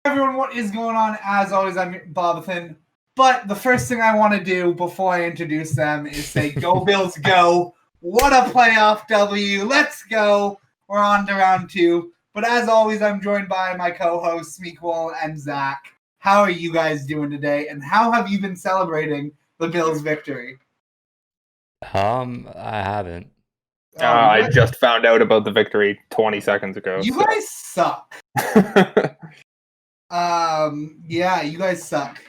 Everyone, what is going on? As always, I'm Bobathan. But the first thing I want to do before I introduce them is say, go Bills, go. What a playoff W. Let's go. We're on to round 2. But as always, I'm joined by my co-hosts, Meekwol and Zach. How are you guys doing today? And how have you been celebrating the Bills' victory? I haven't. I just found out about the victory 20 seconds ago. You guys suck. Yeah, you guys suck.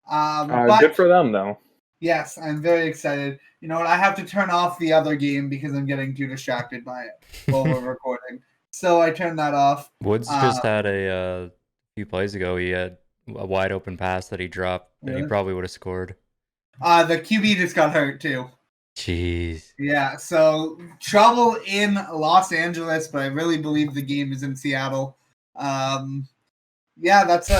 But good for them, though. Yes, I'm very excited. You know what? I have to turn off the other game because I'm getting too distracted by it while we're recording. So I turned that off. Woods just had a few plays ago. He had a wide open pass that he dropped, and he probably would have scored. The QB just got hurt too. Jeez. Yeah, so trouble in Los Angeles, but I really believe the game is in Seattle. Yeah, that's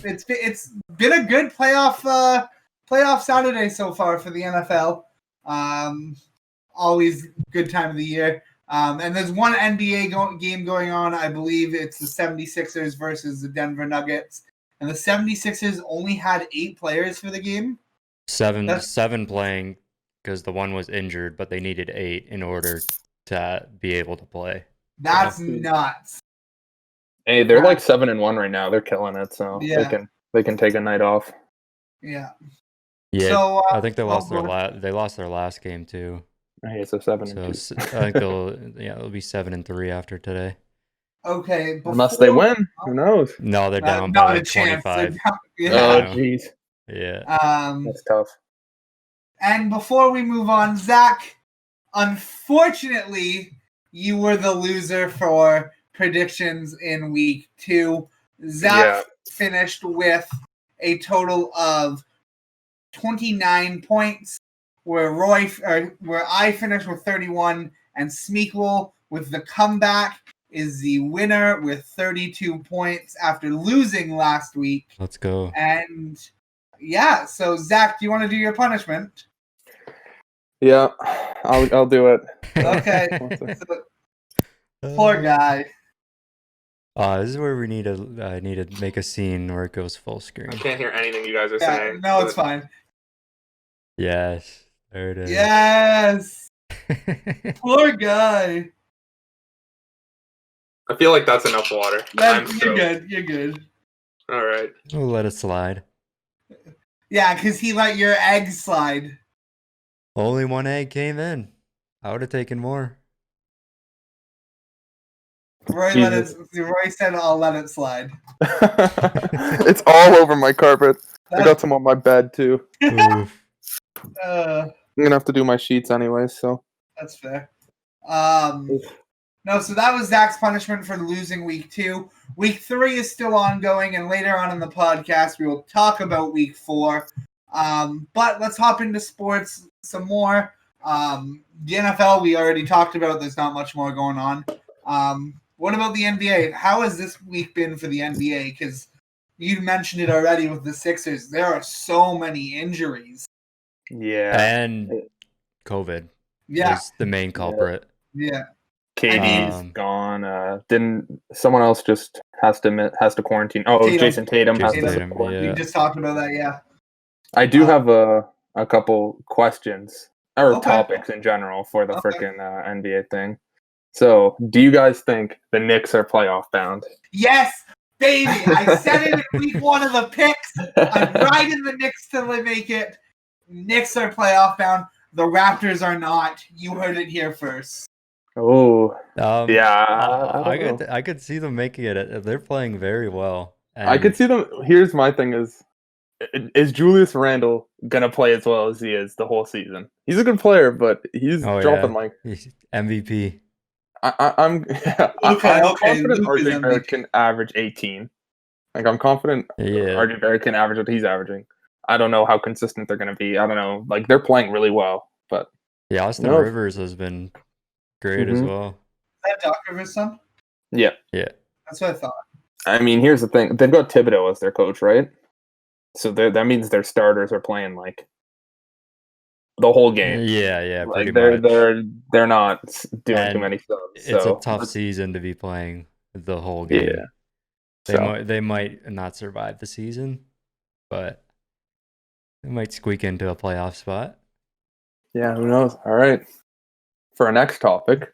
it's been a good playoff Saturday so far for the NFL. Always good time of the year. And there's one NBA game going on. I believe it's the 76ers versus the Denver Nuggets. And the 76ers only had 8 players for the game. Seven playing because the one was injured, but they needed 8 in order to be able to play. That's nuts. Hey, they're like 7-1 right now. They're killing it, so they can take a night off. Yeah. Yeah. So, I think they lost their last game too. Hey, it's a 7-2. So I think it'll be 7-3 after today. Okay. Unless they win, who knows? No, they're down by like 25. Oh, jeez. Yeah. That's tough. And before we move on, Zach, unfortunately, you were the loser for predictions in week 2. Zach finished with a total of 29 points, where I finished with 31, and Smeekwol with the comeback is the winner with 32 points after losing last week. Let's go. And yeah, so Zach, do you want to do your punishment? Yeah, I'll do it. Okay. Poor guy. This is where we need to make a scene where it goes full screen. I can't hear anything you guys are saying. No, it's fine. Yes, there it is. Yes. Poor guy. I feel like that's enough water. You're good. All right. We'll let it slide. Yeah, because he let your egg slide. Only one egg came in. I would have taken more. Roy said, "I'll let it slide." It's all over my carpet. I got some on my bed too. I'm gonna have to do my sheets anyway, so that's fair. No, so that was Zach's punishment for losing week 2. Week 3 is still ongoing, and later on in the podcast we will talk about week 4. But let's hop into sports some more. The NFL we already talked about. There's not much more going on. What about the NBA? How has this week been for the NBA? Because you mentioned it already with the Sixers. There are so many injuries. Yeah. And COVID. Yeah. Is the main culprit. Yeah. KD's gone. Didn't someone else just has to quarantine? Oh, Tatum. Jason Tatum has Tatum, to quarantine. We just talked about that. Yeah. I do have a couple questions or topics in general for the freaking NBA thing. So, do you guys think the Knicks are playoff bound? Yes, baby. I said it in week 1 of the picks. I'm riding the Knicks till they make it. Knicks are playoff bound. The Raptors are not. You heard it here first. Oh, I could see them making it. They're playing very well. I could see them. Here's my thing: is Julius Randle gonna play as well as he is the whole season? He's a good player, but he's dropping like MVP. I'm confident RJ Barrett can average 18. Like I'm confident RJ Barrett can average what he's averaging. I don't know how consistent they're going to be. I don't know. Like they're playing really well, but Austin Rivers has been great as well. Is that Doc Rivers' son? Yeah. That's what I thought. I mean, here's the thing: they've got Thibodeau as their coach, right? So that means their starters are playing like the whole game. Yeah, like pretty much. They're not doing too many subs. It's a tough season to be playing the whole game. Yeah. They might not survive the season, but they might squeak into a playoff spot. Yeah, who knows? All right. For our next topic,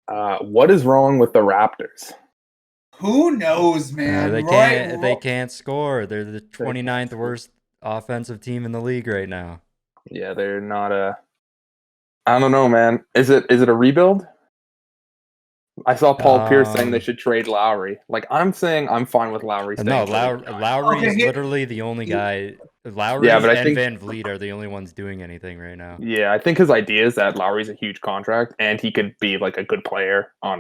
what is wrong with the Raptors? Who knows, man? They can't score. They're the 29th worst offensive team in the league right now. Yeah, they're not I don't know, man. Is it a rebuild? I saw Paul Pierce saying they should trade Lowry. Like, I'm saying I'm fine with Lowry staying. No, Lowry is literally the only guy. Lowry and Van Vliet are the only ones doing anything right now. Yeah, I think his idea is that Lowry's a huge contract and he could be like a good player on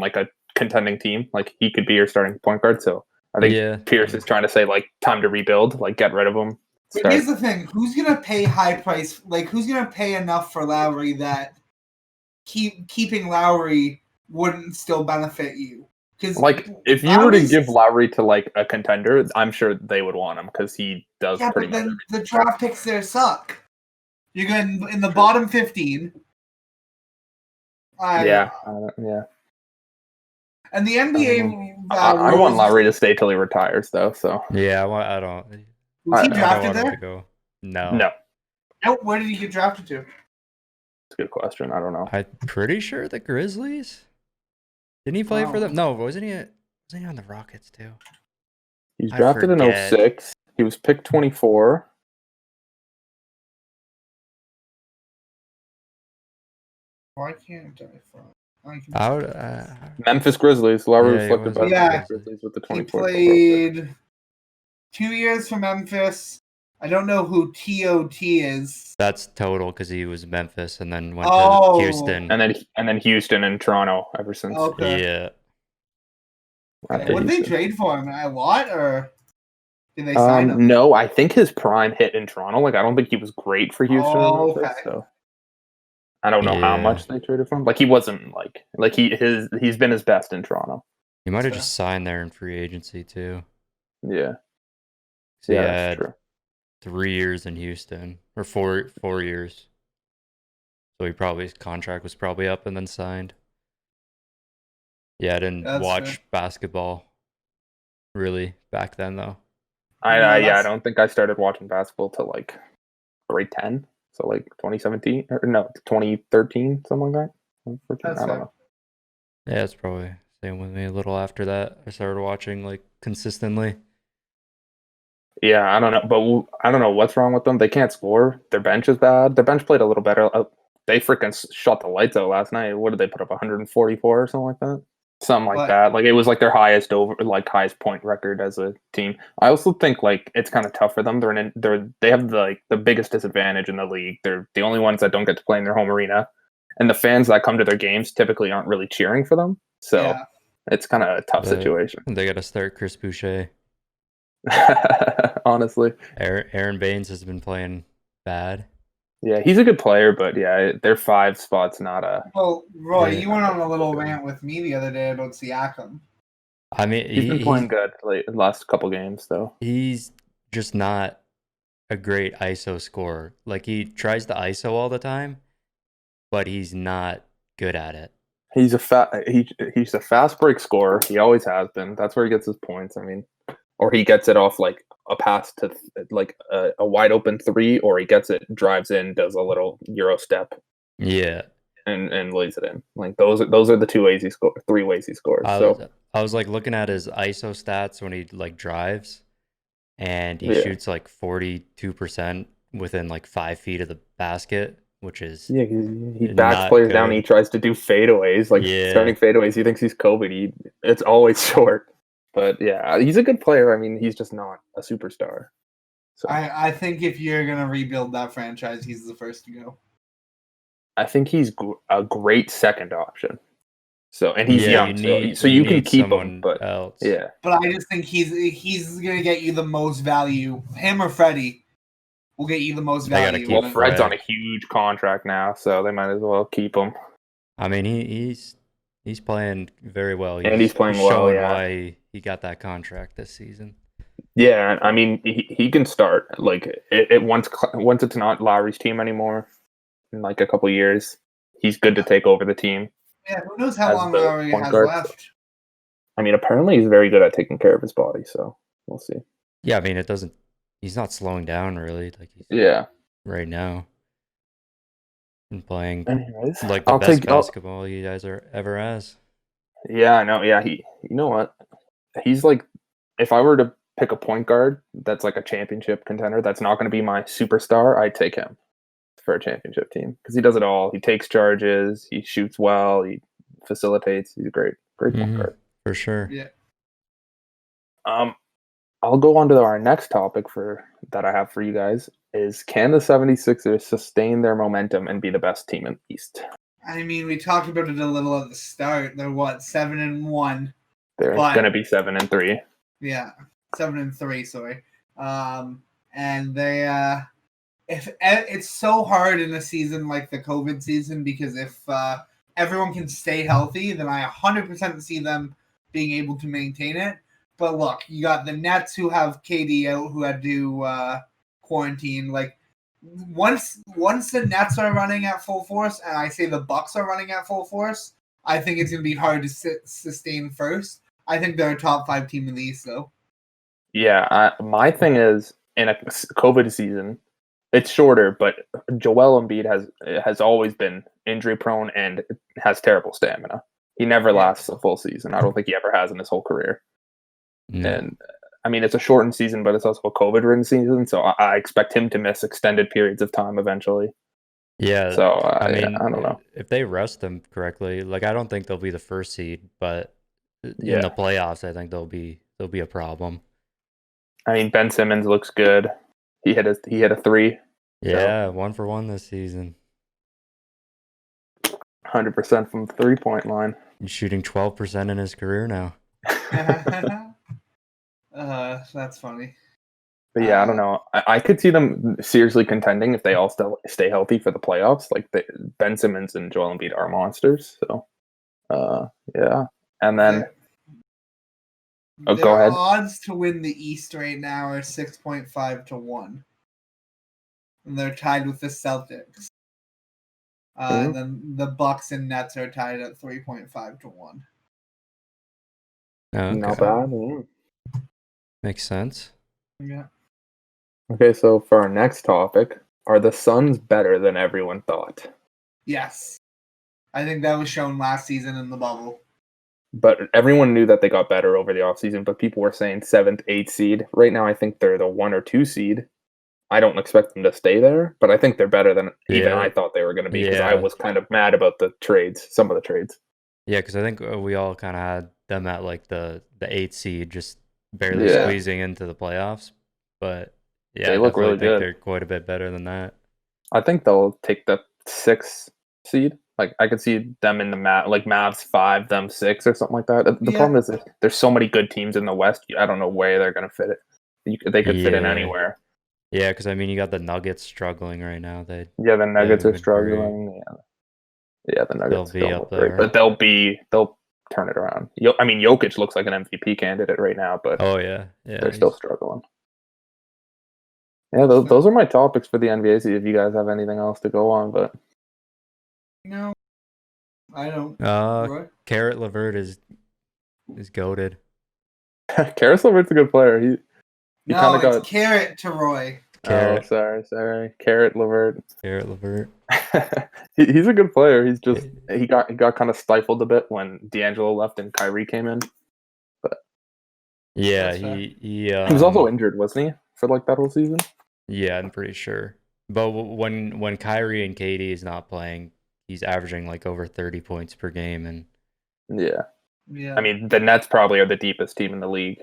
like a contending team. Like, he could be your starting point guard. So I think Pierce is trying to say, like, time to rebuild, like, get rid of him. Here's the thing: who's gonna pay high price? Like, who's gonna pay enough for Lowry that keeping Lowry wouldn't still benefit you? Because, like, if you were to give Lowry to like a contender, I'm sure they would want him because he does. Yeah, but then the draft picks there suck. You're going in the bottom 15. Yeah. And the NBA. I want Lowry to stay till he retires, though. So yeah, I don't. Was he drafted there? No. Where did he get drafted to? That's a good question. I don't know. I'm pretty sure the Grizzlies. Didn't he play for them? No, wasn't he on the Rockets too? He was drafted in 2006. He was picked 24. Why can't I find? Memphis Grizzlies. Lowry was selected by the Memphis Grizzlies with the 24. He played 2 years for Memphis. I don't know who TOT is. That's total because he was Memphis and then went to Houston. And then Houston and Toronto ever since. Okay. Yeah. Okay. What did they trade for him? A lot, or did they sign him? No, I think his prime hit in Toronto. Like, I don't think he was great for Houston. Memphis, so I don't know how much they traded for him. Like, he wasn't like he's been his best in Toronto. He might have just signed there in free agency too. Yeah. So yeah, that's true. 3 years in Houston, or 4 years. So his contract was probably up and then signed. Yeah, I didn't watch basketball really back then though. I don't think I started watching basketball till like grade 10. So like 2017 or no, 2013, something like that. I don't know. Yeah, it's probably same with me. A little after that, I started watching like consistently. Yeah, I don't know, but I don't know what's wrong with them. They can't score. Their bench is bad. Their bench played a little better. They freaking shot the lights out last night. What did they put up? 144 or something like that? Something like that. Like, it was like their highest point record as a team. I also think like it's kind of tough for them. They have the biggest disadvantage in the league. They're the only ones that don't get to play in their home arena, and the fans that come to their games typically aren't really cheering for them. So it's kind of a tough situation. They got to start Chris Boucher. Honestly, Aaron Baines has been playing bad. Yeah, he's a good player, but yeah, their 5 spots not a. Well, Roy, you went on a little rant with me the other day about Siakam. I mean, he's been playing good the last couple games, though. He's just not a great ISO scorer. Like, he tries to ISO all the time, but he's not good at it. He's a fast break scorer. He always has been. That's where he gets his points. I mean, or he gets it off like a pass to like a wide open 3, or he gets it, drives in, does a little Euro step, and lays it in. Like, those are the 2 ways he scores, 3 ways he scores. I was like looking at his ISO stats when he like drives, and he shoots like 42% within like 5 feet of the basket, which is he backs players down. And he tries to do fadeaways, like starting fadeaways. He thinks he's Kobe. It's always short. But yeah, he's a good player. I mean, he's just not a superstar. So I think if you're gonna rebuild that franchise, he's the first to go. I think he's a great second option. So, and he's young, so you can keep him. But but I just think he's gonna get you the most value. Him or Freddie will get you the most value. Well, Fred's on a huge contract now, so they might as well keep him. I mean, he's playing very well. He's playing well. Why he got that contract this season. Yeah, I mean, he can start. Like, once it's not Lowry's team anymore, in like a couple years, he's good to take over the team. Yeah, who knows how long Lowry has left? I mean, apparently he's very good at taking care of his body, so we'll see. Yeah, I mean, it doesn't. He's not slowing down really. Like right now, and playing like the best basketball you guys ever has. Yeah, I know. Yeah, you know what? He's like, if I were to pick a point guard that's like a championship contender, that's not going to be my superstar, I'd take him for a championship team because he does it all. He takes charges, he shoots well, he facilitates. He's a great point guard for sure. Yeah. I'll go on to our next topic that I have for you guys is, can the 76ers sustain their momentum and be the best team in the East? I mean, we talked about it a little at the start. They're 7-1. They're going to be 7-3. Yeah, 7-3. Sorry. And they, if it's so hard in a season like the COVID season, because if everyone can stay healthy, then I 100% see them being able to maintain it. But look, you got the Nets who have KD out, who had to quarantine. Like once the Nets are running at full force, and I say the Bucks are running at full force, I think it's going to be hard to sustain first. I think they're a top 5 team in the East, though. Yeah, my thing is, in a COVID season, it's shorter, but Joel Embiid has always been injury prone and has terrible stamina. He never lasts a full season. I don't think he ever has in his whole career. And I mean, it's a shortened season, but it's also a COVID-ridden season, so I expect him to miss extended periods of time eventually. Yeah. So I mean, I don't know if they rest them correctly. Like, I don't think they'll be the first seed, but in the playoffs, I think they'll be a problem. I mean, Ben Simmons looks good. He hit a 3. Yeah, 1 for 1 this season. 100% from the 3-point line. He's shooting 12% in his career now. That's funny. But yeah, I don't know. I could see them seriously contending if they all still stay healthy for the playoffs. Like Ben Simmons and Joel Embiid are monsters. So, yeah. And then, go ahead. Odds to win the East right now are 6.5 to 1, and they're tied with the Celtics. And then the Bucks and Nets are tied at 3.5 to 1. Okay. Not bad. Yeah. Makes sense. Yeah. Okay, so for our next topic, are the Suns better than everyone thought? Yes. I think that was shown last season in the bubble. But everyone knew that they got better over the offseason, but people were saying 7th, 8th seed. Right now, I think they're the 1 or 2 seed. I don't expect them to stay there, but I think they're better than even I thought they were going to be, because I was kind of mad about the trades, some of the trades. Yeah, because I think we all kind of had them at like the 8th seed, just barely squeezing into the playoffs. But yeah, they look really good. They're quite a bit better than that. I think they'll take the 6th seed. Like, I could see them in the Mavs 5, them 6 or something like that. The problem is there's so many good teams in the West. I don't know where they're going to fit it. They could fit in anywhere. Yeah, because I mean, you got the Nuggets struggling right now. The Nuggets are struggling. Yeah, the Nuggets will be up there, great, but they'll turn it around. I mean, Jokic looks like an MVP candidate right now, but they're still struggling. Yeah, those are my topics for the NBA. See if you guys have anything else to go on, but no, I don't. Carat LeVert is goated. Caris LeVert's a good player. He kind of got Carrot to Roy. Carrot. Oh, sorry. Carat LeVert. Carat LeVert. He's a good player. He's just he got kind of stifled a bit when D'Angelo left and Kyrie came in. But yeah, he was also injured, wasn't he, for like that whole season? Yeah, I'm pretty sure. But when Kyrie and KD is not playing, he's averaging like over 30 points per game, and yeah. I mean, the Nets probably are the deepest team in the league.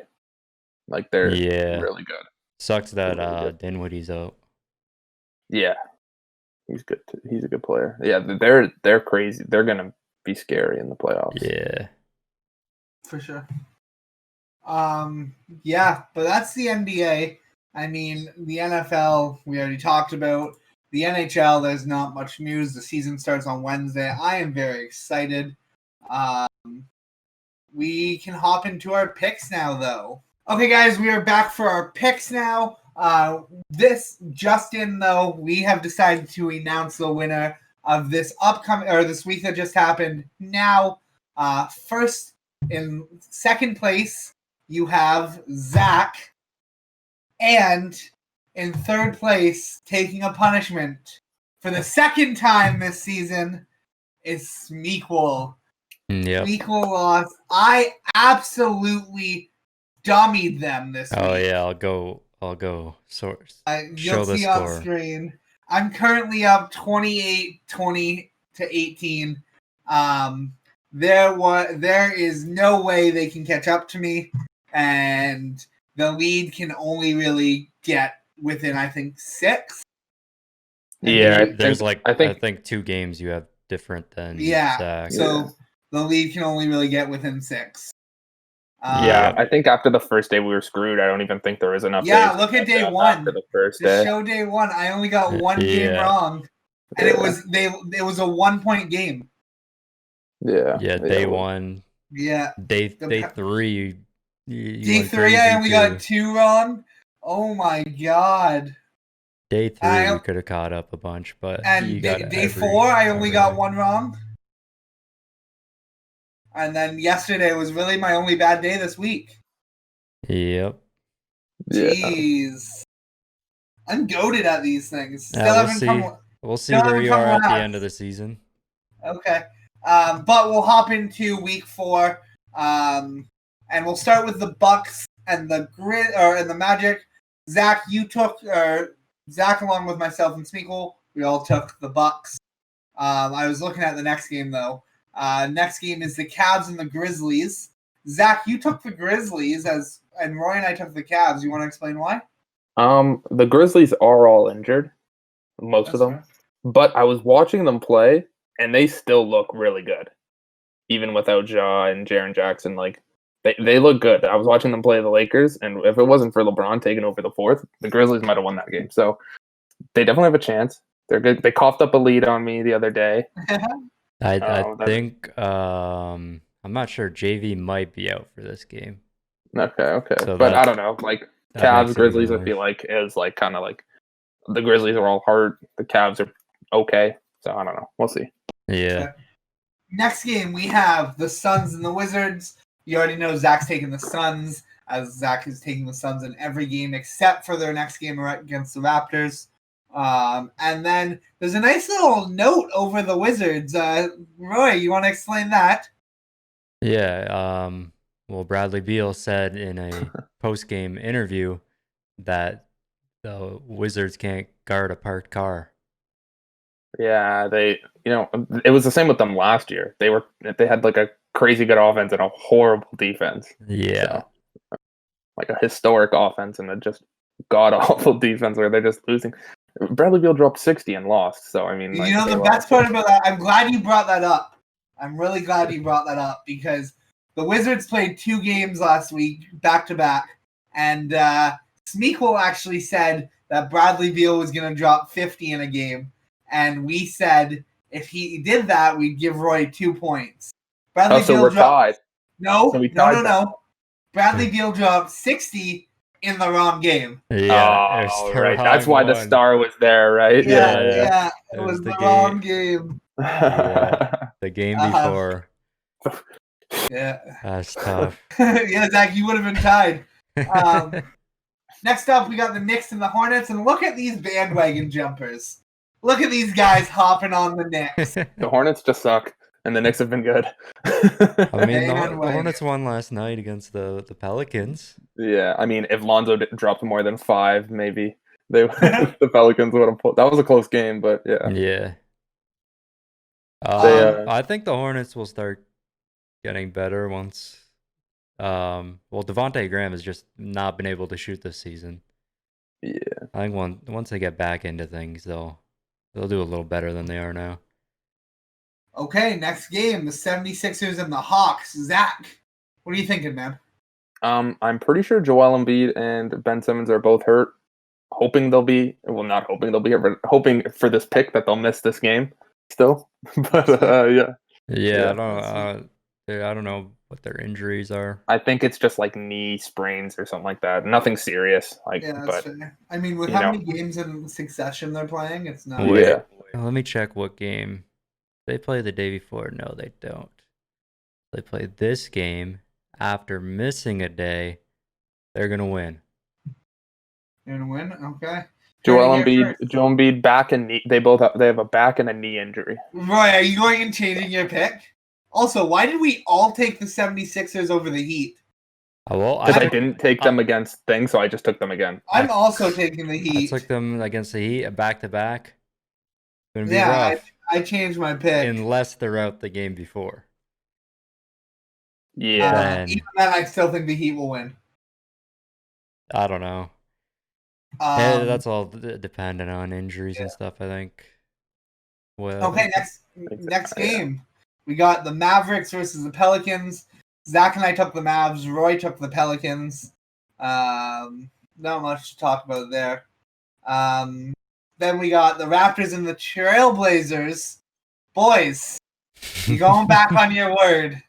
Like, they're really good. Sucks that Dinwiddie's out. Yeah, he's good. He's a good player. Yeah, they're crazy. They're gonna be scary in the playoffs. Yeah, for sure. Yeah, but that's the NBA. I mean, the NFL we already talked about. The NHL, there's not much news. The season starts on Wednesday. I am very excited. We can hop into our picks now, though. Okay, guys, we are back for our picks now. This just in, though, we have decided to announce the winner of this this week that just happened. Now, first In second place, you have Zach. And in third place, taking a punishment for the second time this season, is Smeequel. Yep. Smeequel lost. I absolutely dummied them this week. Oh yeah, I'll go source. You'll see on screen. I'm currently up 28-20 to 18. There is no way they can catch up to me, and the lead can only really get within, I think, 6. Yeah, there's I think 2 games you have different than Zach. So the lead can only really get within 6. I think after the first day we were screwed. I don't even think there was enough. Yeah, look at day 1. After the first day. Show day 1. I only got 1 game wrong, and it was a 1-point game. Yeah, day 1. Yeah, day 3. Day 3, I only got 2 wrong. Oh my god. Day 3, you could have caught up a bunch, but day 4, I only got 1 wrong. And then yesterday was really my only bad day this week. Yep. Jeez. I'm goated at these things. We'll see where you are at the end of the season. Okay. But we'll hop into week 4. And we'll start with the Bucks and the and the Magic. Zach, Zach along with myself and Smeequel, we all took the Bucks. I was looking at the next game though. Next game is the Cavs and the Grizzlies. Zach, you took the Grizzlies and Roy and I took the Cavs. You want to explain why? The Grizzlies are all injured, most of them. Fair. But I was watching them play, and they still look really good, even without Ja and Jaren Jackson. Like they look good. I was watching them play the Lakers, and if it wasn't for LeBron taking over the 4th, the Grizzlies might have won that game. So they definitely have a chance. They're good. They coughed up a lead on me the other day. I think I'm not sure. JV might be out for this game. Okay. So but I don't know. Like Cavs, Grizzlies, I feel like is like kind of like the Grizzlies are all hurt. The Cavs are okay. So I don't know. We'll see. Yeah. Next game we have the Suns and the Wizards. You already know Zach's taking the Suns, as Zach is taking the Suns in every game except for their next game against the Raptors. And then there's a nice little note over the Wizards. Roy, you want to explain that? Yeah. Well, Bradley Beal said in a post-game interview that the Wizards can't guard a parked car. Yeah, it was the same with them last year. They had like a crazy good offense and a horrible defense. Yeah. So, like a historic offense and a just god-awful defense where they're just losing. Bradley Beal dropped 60 and lost. So, I mean... Like, the best part about that, I'm glad you brought that up. I'm really glad you brought that up because the Wizards played 2 games last week, back-to-back, and Smeequel actually said that Bradley Beal was going to drop 50 in a game, and we said if he did that, we'd give Roy 2 points. Bradley Beal we're tied. No. Bradley Hmm. Beal dropped 60 in the wrong game. Yeah. Right. That's why the star was there, right? Yeah. It was the wrong game. Yeah. The game before. Yeah. That's tough. Yeah, Zach, you would have been tied. Next up, we got the Knicks and the Hornets, and look at these bandwagon jumpers. Look at these guys hopping on the Knicks. The Hornets just suck, and the Knicks have been good. I mean, the Hornets won last night against the Pelicans. Yeah, I mean, if Lonzo dropped more than 5, maybe the Pelicans would have pulled. That was a close game, but yeah. Yeah. I think the Hornets will start getting better once. Devontae Graham has just not been able to shoot this season. Yeah. I think once they get back into things, they'll do a little better than they are now. Okay, next game, the 76ers and the Hawks. Zach, what are you thinking, man? I'm pretty sure Joel Embiid and Ben Simmons are both hurt. Not hoping they'll be here, but hoping for this pick that they'll miss this game still. But yeah. Yeah, I don't know what their injuries are. I think it's just like knee sprains or something like that. Nothing serious. Fair. I mean, with how many games in succession they're playing, it's not. Yeah. Let me check what game they play the day before. No, they don't. They play this game after missing a day. They're gonna win. They're gonna win. Okay. Joel Embiid back and knee. They have a back and a knee injury. Roy, are you going and changing your pick? Also, why did we all take the 76ers over the Heat? Because I didn't take them against things, so I just took them again. I'm also taking the Heat. I took them against the Heat, back to back. Gonna be rough. I changed my pick. Unless they're out the game before. Yeah. Even then, I still think the Heat will win. I don't know. That's all dependent on injuries and stuff, I think. Well, okay, next game. We got the Mavericks versus the Pelicans. Zach and I took the Mavs. Roy took the Pelicans. Not much to talk about there. Then we got the Raptors and the Trailblazers. Boys, you going back on your word.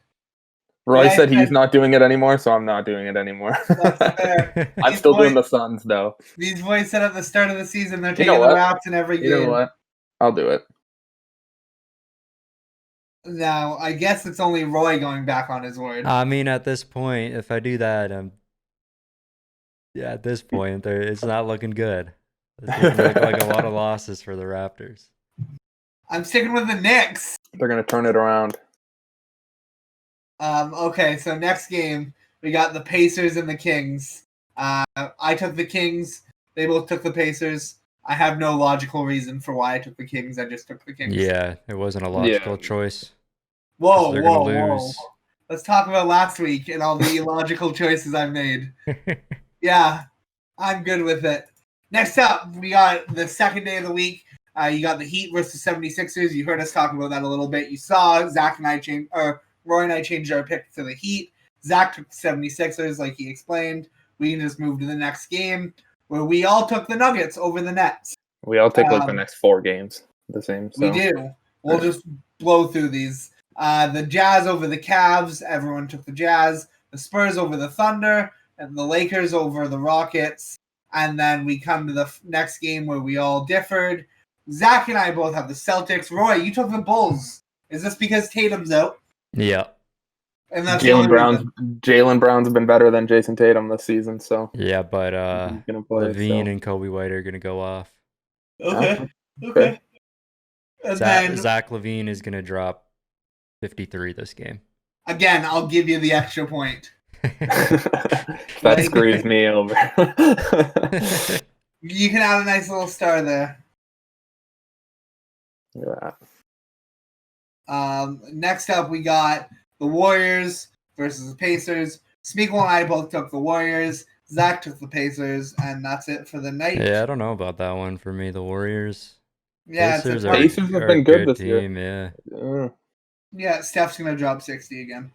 Roy said he's not doing it anymore, so I'm not doing it anymore. That's fair. I'm still doing the Suns, though. These boys said at the start of the season they're taking the Raps in every game. You know what? I'll do it. Now, I guess it's only Roy going back on his word. I mean, at this point, if I do that, at this point, it's not looking good. It's looking like a lot of losses for the Raptors. I'm sticking with the Knicks. They're going to turn it around. Okay, so next game, we got the Pacers and the Kings. I took the Kings. They both took the Pacers. I have no logical reason for why I took the Kings. I just took the Kings. Yeah, it wasn't a logical choice. Whoa. Let's talk about last week and all the illogical choices I've made. Yeah, I'm good with it. Next up, we got the second day of the week. You got the Heat versus 76ers. You heard us talk about that a little bit. You saw Roy and I changed our pick to the Heat. Zach took the 76ers, like he explained. We can just move to the next game, where we all took the Nuggets over the Nets. We all take the next 4 games the same. So. We do. We'll just blow through these. The Jazz over the Cavs. Everyone took the Jazz. The Spurs over the Thunder. And the Lakers over the Rockets. And then we come to the next game where we all differed. Zach and I both have the Celtics. Roy, you took the Bulls. Is this because Tatum's out? Yeah. And that's Jaylen Brown's been better than Jason Tatum this season, so yeah, but Levine and Kobe White are gonna go off. Okay. And Zach Levine is gonna drop 53 this game. Again, I'll give you the extra point. That screws me over. You can have a nice little star there. Yeah. Next up, we got the Warriors versus the Pacers. Smeagol and I both took the Warriors. Zach took the Pacers, and that's it for the night. Yeah, I don't know about that one for me. The Warriors. Yeah, Pacers have been good this team, year. Yeah, Steph's gonna drop 60 again.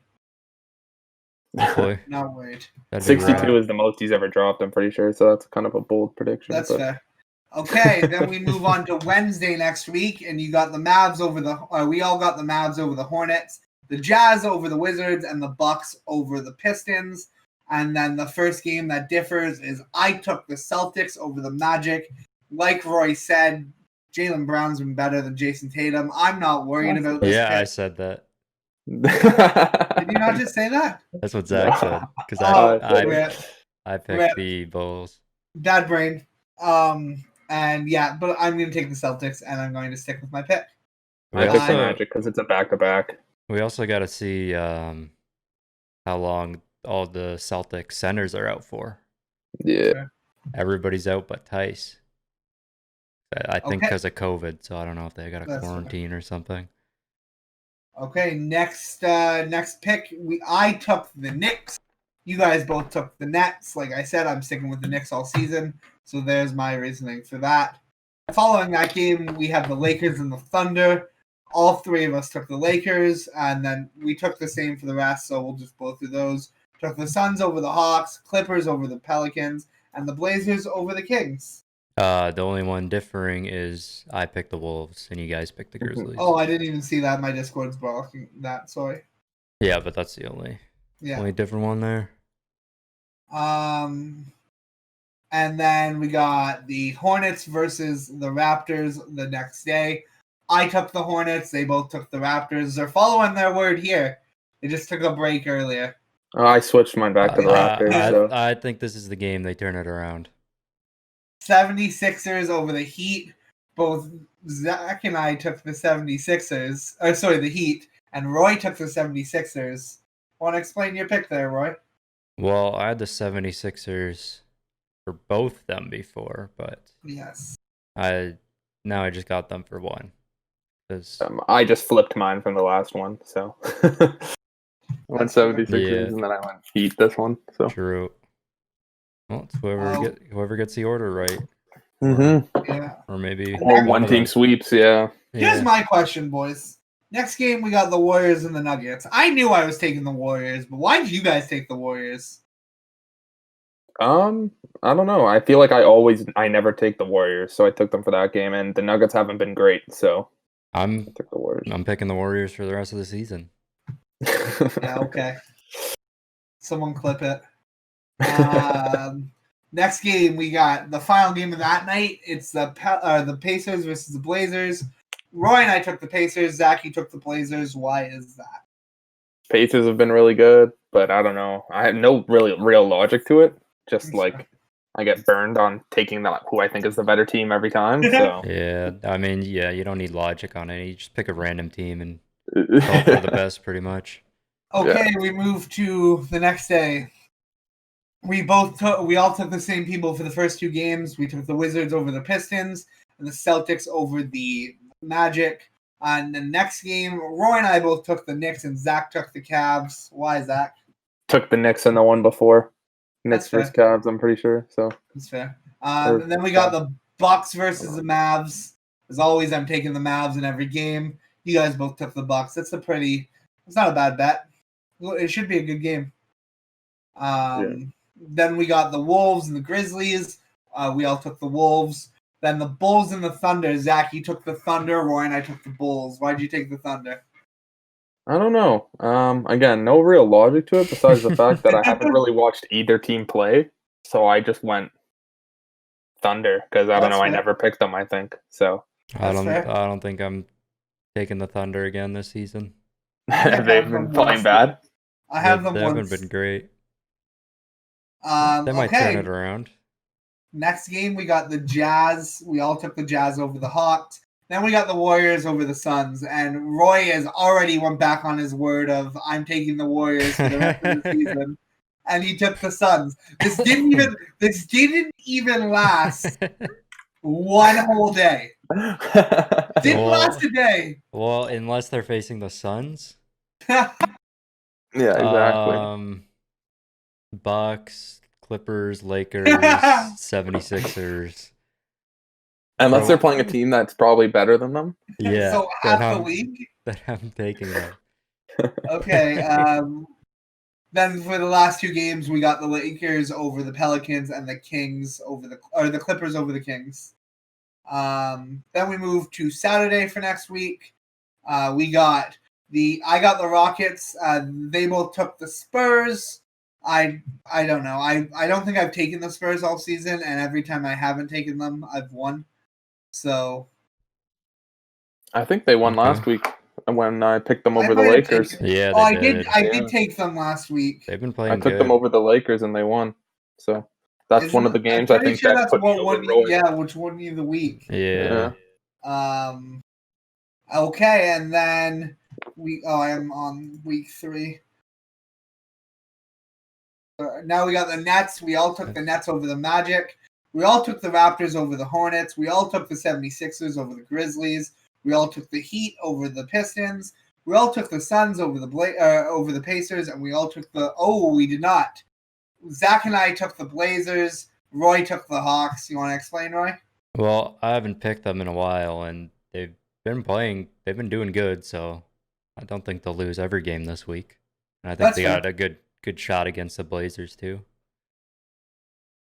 Hopefully. Not worried. 62 is the most he's ever dropped, I'm pretty sure, so that's kind of a bold prediction. That's fair. Okay, then we move on to Wednesday next week, and you got the Mavs over we all got the Mavs over the Hornets, the Jazz over the Wizards, and the Bucks over the Pistons. And then the first game that differs is I took the Celtics over the Magic. Like Roy said, Jaylen Brown's been better than Jason Tatum. I'm not worried about this. Yeah, I said that. Did you not just say that? That's what Zach said. Because I picked the Bulls. Bad brain. And yeah, but I'm going to take the Celtics, and I'm going to stick with my pick. I picked the Magic because it's a back-to-back. We also got to see how long all the Celtics centers are out for. Yeah. Everybody's out but Tice. I think because of COVID, so I don't know if they got a quarantine or something. Okay, next pick. I took the Knicks. You guys both took the Nets. Like I said, I'm sticking with the Knicks all season. So there's my reasoning for that. Following that game, we have the Lakers and the Thunder. All three of us took the Lakers, and then we took the same for the rest, so we'll just blow through those. Took the Suns over the Hawks, Clippers over the Pelicans, and the Blazers over the Kings. The only one differing is I picked the Wolves, and you guys picked the Grizzlies. Oh, I didn't even see that. My Discord's blocking that. Sorry. Yeah, but that's the only different one there. And then we got the Hornets versus the Raptors the next day. I took the Hornets. They both took the Raptors. They're following their word here. It just took a break earlier. Oh, I switched mine back to the Raptors. I think this is the game they turn it around. 76ers over the Heat. Both Zach and I took the 76ers. The Heat. And Roy took the 76ers. Want to explain your pick there, Roy? Well, I had the 76ers for both them before, but yes, I just got them for one. I just flipped mine from the last one, so I went 76ers and then I went Heat this one. So true. Well, it's whoever gets the order right. Or maybe one team sweeps. Yeah. Here's my question, boys. Next game, we got the Warriors and the Nuggets. I knew I was taking the Warriors, but why did you guys take the Warriors? I don't know. I feel like I never take the Warriors, so I took them for that game, and the Nuggets haven't been great, so I took the Warriors. I'm picking the Warriors for the rest of the season. Yeah, okay. Someone clip it. Next game, we got the final game of that night. It's the Pacers versus the Blazers. Roy and I took the Pacers. Zach, you took the Blazers. Why is that? Pacers have been really good, but I don't know. I have no really real logic to it. Just like I get burned on taking who I think is the better team every time. So yeah, I mean, you don't need logic on it. You just pick a random team and hope for the best, pretty much. Okay, we move to the next day. We all took the same people for the first two games. We took the Wizards over the Pistons and the Celtics over the Magic. On the next game, Roy and I both took the Knicks and Zach took the Cavs. Why, Zach? Took the Knicks in the one before. Knicks versus Cavs, I'm pretty sure. So that's fair. And then we got the Bucks versus the Mavs. As always, I'm taking the Mavs in every game. You guys both took the Bucks. It's not a bad bet. It should be a good game. Then we got the Wolves and the Grizzlies. We all took the Wolves. Then the Bulls and the Thunder. Zach, you took the Thunder. Roy and I took the Bulls. Why'd you take the Thunder? I don't know. Again, no real logic to it besides the fact that I haven't really watched either team play. So I just went Thunder because I don't know. Fair. I never picked them, I think. So I don't think I'm taking the Thunder again this season. They've been playing bad. I have them. They haven't been great. They might turn it around. Next game, we got the Jazz. We all took the Jazz over the Hawks. Then we got the Warriors over the Suns. And Roy has already went back on his word of, I'm taking the Warriors for the rest of the season. And he took the Suns. This didn't even last one whole day. Didn't last a day. Well, unless they're facing the Suns. Yeah, exactly. Bucks, Clippers, Lakers, 76ers. Unless they're playing a team that's probably better than them. Yeah. So half the league? That I'm taking them. Okay. Then for the last two games, we got the Lakers over the Pelicans and the Kings the Clippers over the Kings. Then we move to Saturday for next week. I got the Rockets. They both took the Spurs. I don't know. I don't think I've taken the Spurs all season, and every time I haven't taken them, I've won. So I think they won last week when I picked them over the Lakers. Yeah, I did take them last week. They've been playing. I took them over the Lakers and they won. So that's one of the games I think that's put me over Roy. Yeah, which won you the week. Yeah. Okay, and then I am on week 3. Now we got the Nets. We all took the Nets over the Magic. We all took the Raptors over the Hornets. We all took the 76ers over the Grizzlies. We all took the Heat over the Pistons. We all took the Suns over the Pacers, and we all took we did not. Zach and I took the Blazers. Roy took the Hawks. You want to explain, Roy? Well, I haven't picked them in a while, and they've been doing good, so I don't think they'll lose every game this week. And I think they got a good shot against the Blazers too.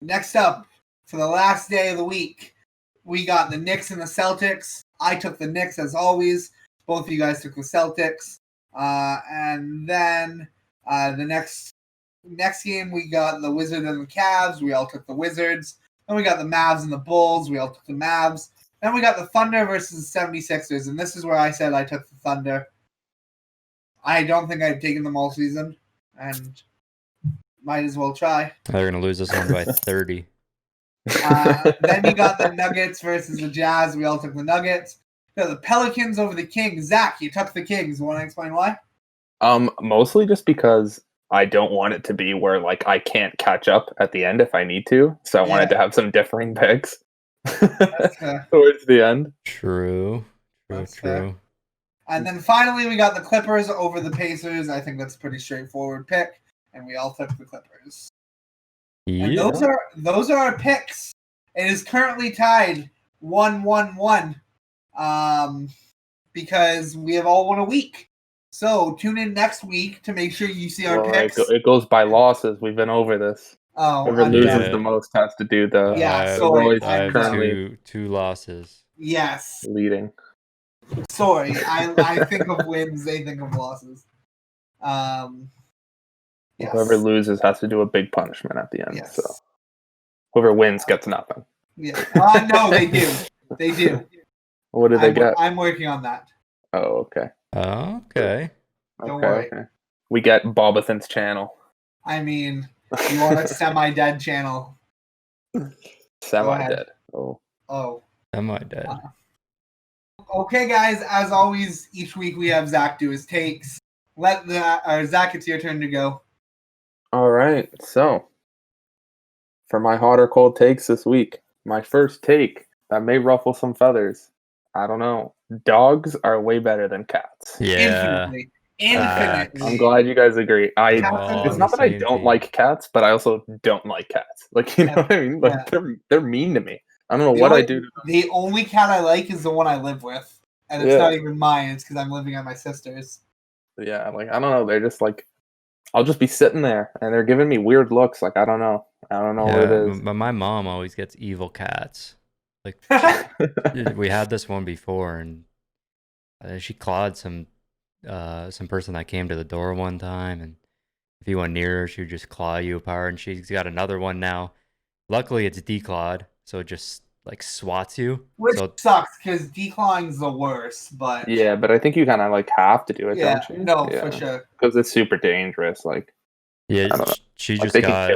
Next up, for the last day of the week, we got the Knicks and the Celtics. I took the Knicks as always. Both of you guys took the Celtics. And then the next game, we got the Wizards and the Cavs. We all took the Wizards. Then we got the Mavs and the Bulls. We all took the Mavs. Then we got the Thunder versus the 76ers. And this is where I said I took the Thunder. I don't think I've taken them all season, and might as well try. They're gonna lose this one by 30. Then you got the Nuggets versus the Jazz. We all took the Nuggets. The Pelicans over the Kings. Zach, you took the Kings. Want to explain why? Mostly just because I don't want it to be where like I can't catch up at the end if I need to. So I wanted to have some differing picks towards the end. True. True. And then finally, we got the Clippers over the Pacers. I think that's a pretty straightforward pick, and we all took the Clippers. Yeah. And those are our picks. It is currently tied 1-1-1, because we have all won a week. So tune in next week to make sure you see our picks. It goes by losses. We've been over this. Oh, whoever loses the most has to do the. Yeah, sorry. I have two losses. Yes. Leading. Sorry, I think of wins. They think of losses. Yes. Whoever loses has to do a big punishment at the end. Yes. So whoever wins gets nothing. Yeah. No, they do. They do. What do they get? I'm working on that. Oh, okay. Okay. Don't worry. Okay. We get Bobathan's channel. I mean, you want a semi-dead channel. Semi-dead. Oh. Semi-dead. Okay, guys. As always, each week we have Zach do his takes. Zach, it's your turn to go. All right. So, for my hot or cold takes this week, my first take that may ruffle some feathers. I don't know. Dogs are way better than cats. Yeah. Infinitely. I'm glad you guys agree. It's not that I don't like cats, but I also don't like cats. Like, you know what I mean? Like, they're mean to me. I don't know what I do to them. The only cat I like is the one I live with. And it's not even mine. It's because I'm living at my sister's. Yeah, like, I don't know. They're just like, I'll just be sitting there, and they're giving me weird looks. Like, I don't know what it is. But my mom always gets evil cats. Like, we had this one before, and she clawed some person that came to the door one time, and if you went near her, she would just claw you apart. And she's got another one now. Luckily, it's declawed, so it just like swats you. Which sucks because declawing's the worst. But yeah, but I think you kind of like have to do it, don't you? No, for sure. Because it's super dangerous. Like, yeah, she just got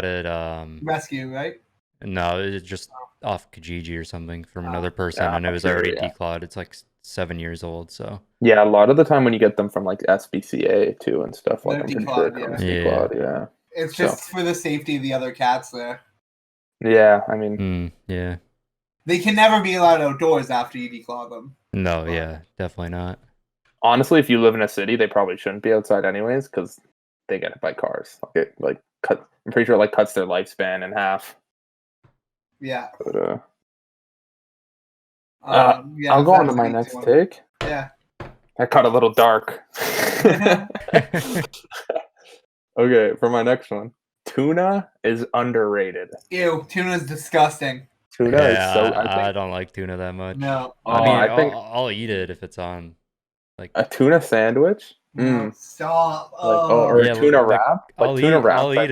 it rescue, right? No, it's just off Kijiji or something from another person, and it was already declawed. It's like 7 years old, so yeah. A lot of the time when you get them from like SPCA too and stuff, like, I'm pretty sure it comes declawed. Yeah, it's just for the safety of the other cats there. Yeah, I mean, yeah, they can never be allowed outdoors after you declaw them. No, yeah, definitely not. Honestly, if you live in a city, they probably shouldn't be outside anyways because they get hit by cars. I'm pretty sure it cuts their lifespan in half. Yeah. But, I'll go on to my next take. Yeah. I cut a little dark. Okay, for my next one. Tuna is underrated. Ew, tuna's disgusting. Tuna is so... I don't like tuna that much. No. I mean, I think I'll eat it if it's on like a tuna sandwich. No, stop. Or a tuna wrap. I'll eat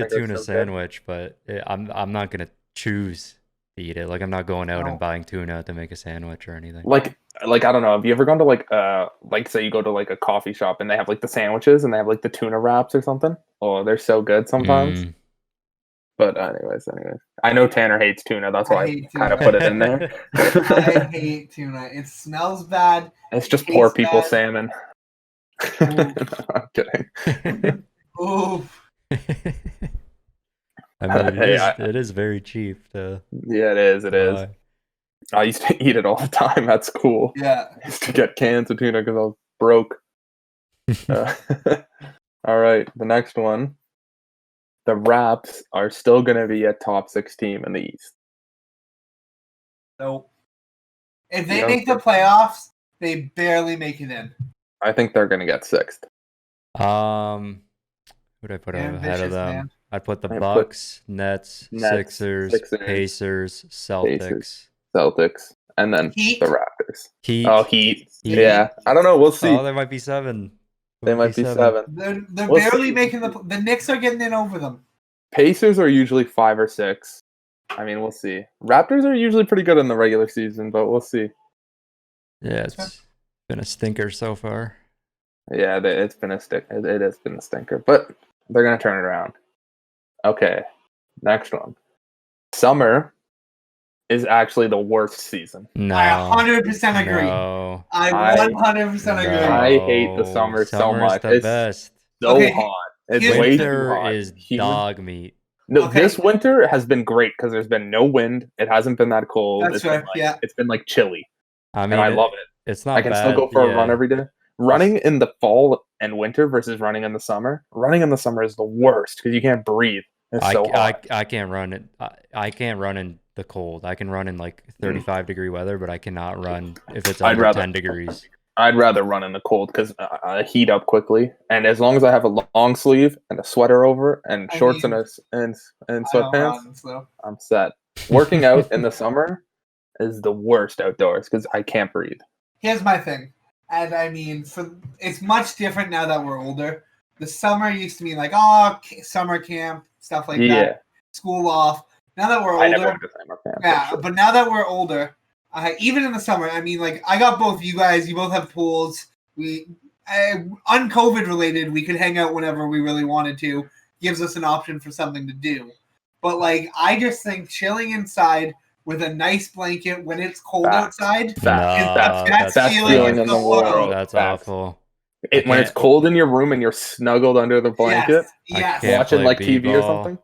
a tuna sandwich, but I'm not gonna choose to eat it. Like, I'm not going out and buying tuna to make a sandwich or anything. Like I don't know. Have you ever gone to like say you go to like a coffee shop and they have like the sandwiches and they have like the tuna wraps or something? Oh, they're so good sometimes. But anyways, I know Tanner hates tuna. That's why I kind of put it in there. I hate tuna. It smells bad. It's just poor people salmon. No, I'm kidding. Oof. I mean, it is very cheap. Yeah, it is. It is. I used to eat it all the time. That's cool. Yeah. I used to get cans of tuna because I was broke. All right, the next one. The Raps are still going to be a top 6 team in the East. Nope. If they make the playoffs, they barely make it in. I think they're going to get 6th. Who'd I put ahead of them? Man. I'd put the Bucks, Nets, Sixers, Pacers, Celtics, and then Heat? the Raptors. Heat. Oh, Heat. Yeah. I don't know. We'll see. Oh, there might be 7. They might be 7. They're barely making the Knicks are getting in over them. Pacers are usually 5 or 6. I mean, we'll see. Raptors are usually pretty good in the regular season, but we'll see. Yeah, it's been a stinker so far. Yeah, it's been a stick. It has been a stinker, but they're gonna turn it around. Okay, next one. Summer is actually the worst season. No, I 100% agree. No, I 100% agree. I hate the summer so much. The best. So hot. It's way too hot. Winter is dog meat. No, this winter has been great because there's been no wind. It hasn't been that cold. That's fair. It's been like chilly. I mean, and I love it. It's not. I can still go for a run every day. Running in the fall and winter versus running in the summer. Running in the summer is the worst because you can't breathe. It's so hot. I can't run it. I can't run in the cold. I can run in like 35-degree weather, but I cannot run if it's under 10 degrees. I'd rather run in the cold because I heat up quickly, and as long as I have a long sleeve and a sweater over and shorts and sweatpants, I'm set. Working out in the summer is the worst outdoors because I can't breathe. Here's my thing, and I mean, it's much different now that we're older. The summer used to be like, summer camp, stuff like that, school off. Now that we're older, I never went to summer camp. But now that we're older. Even in the summer, I mean, like, I got both you guys. You both have pools. Un-COVID related, we could hang out whenever we really wanted to. Gives us an option for something to do. But, like, I just think chilling inside with a nice blanket when it's cold outside is the best feeling in the world. That's awful. When it's cold in your room and you're snuggled under the blanket, watching, like, TV or something.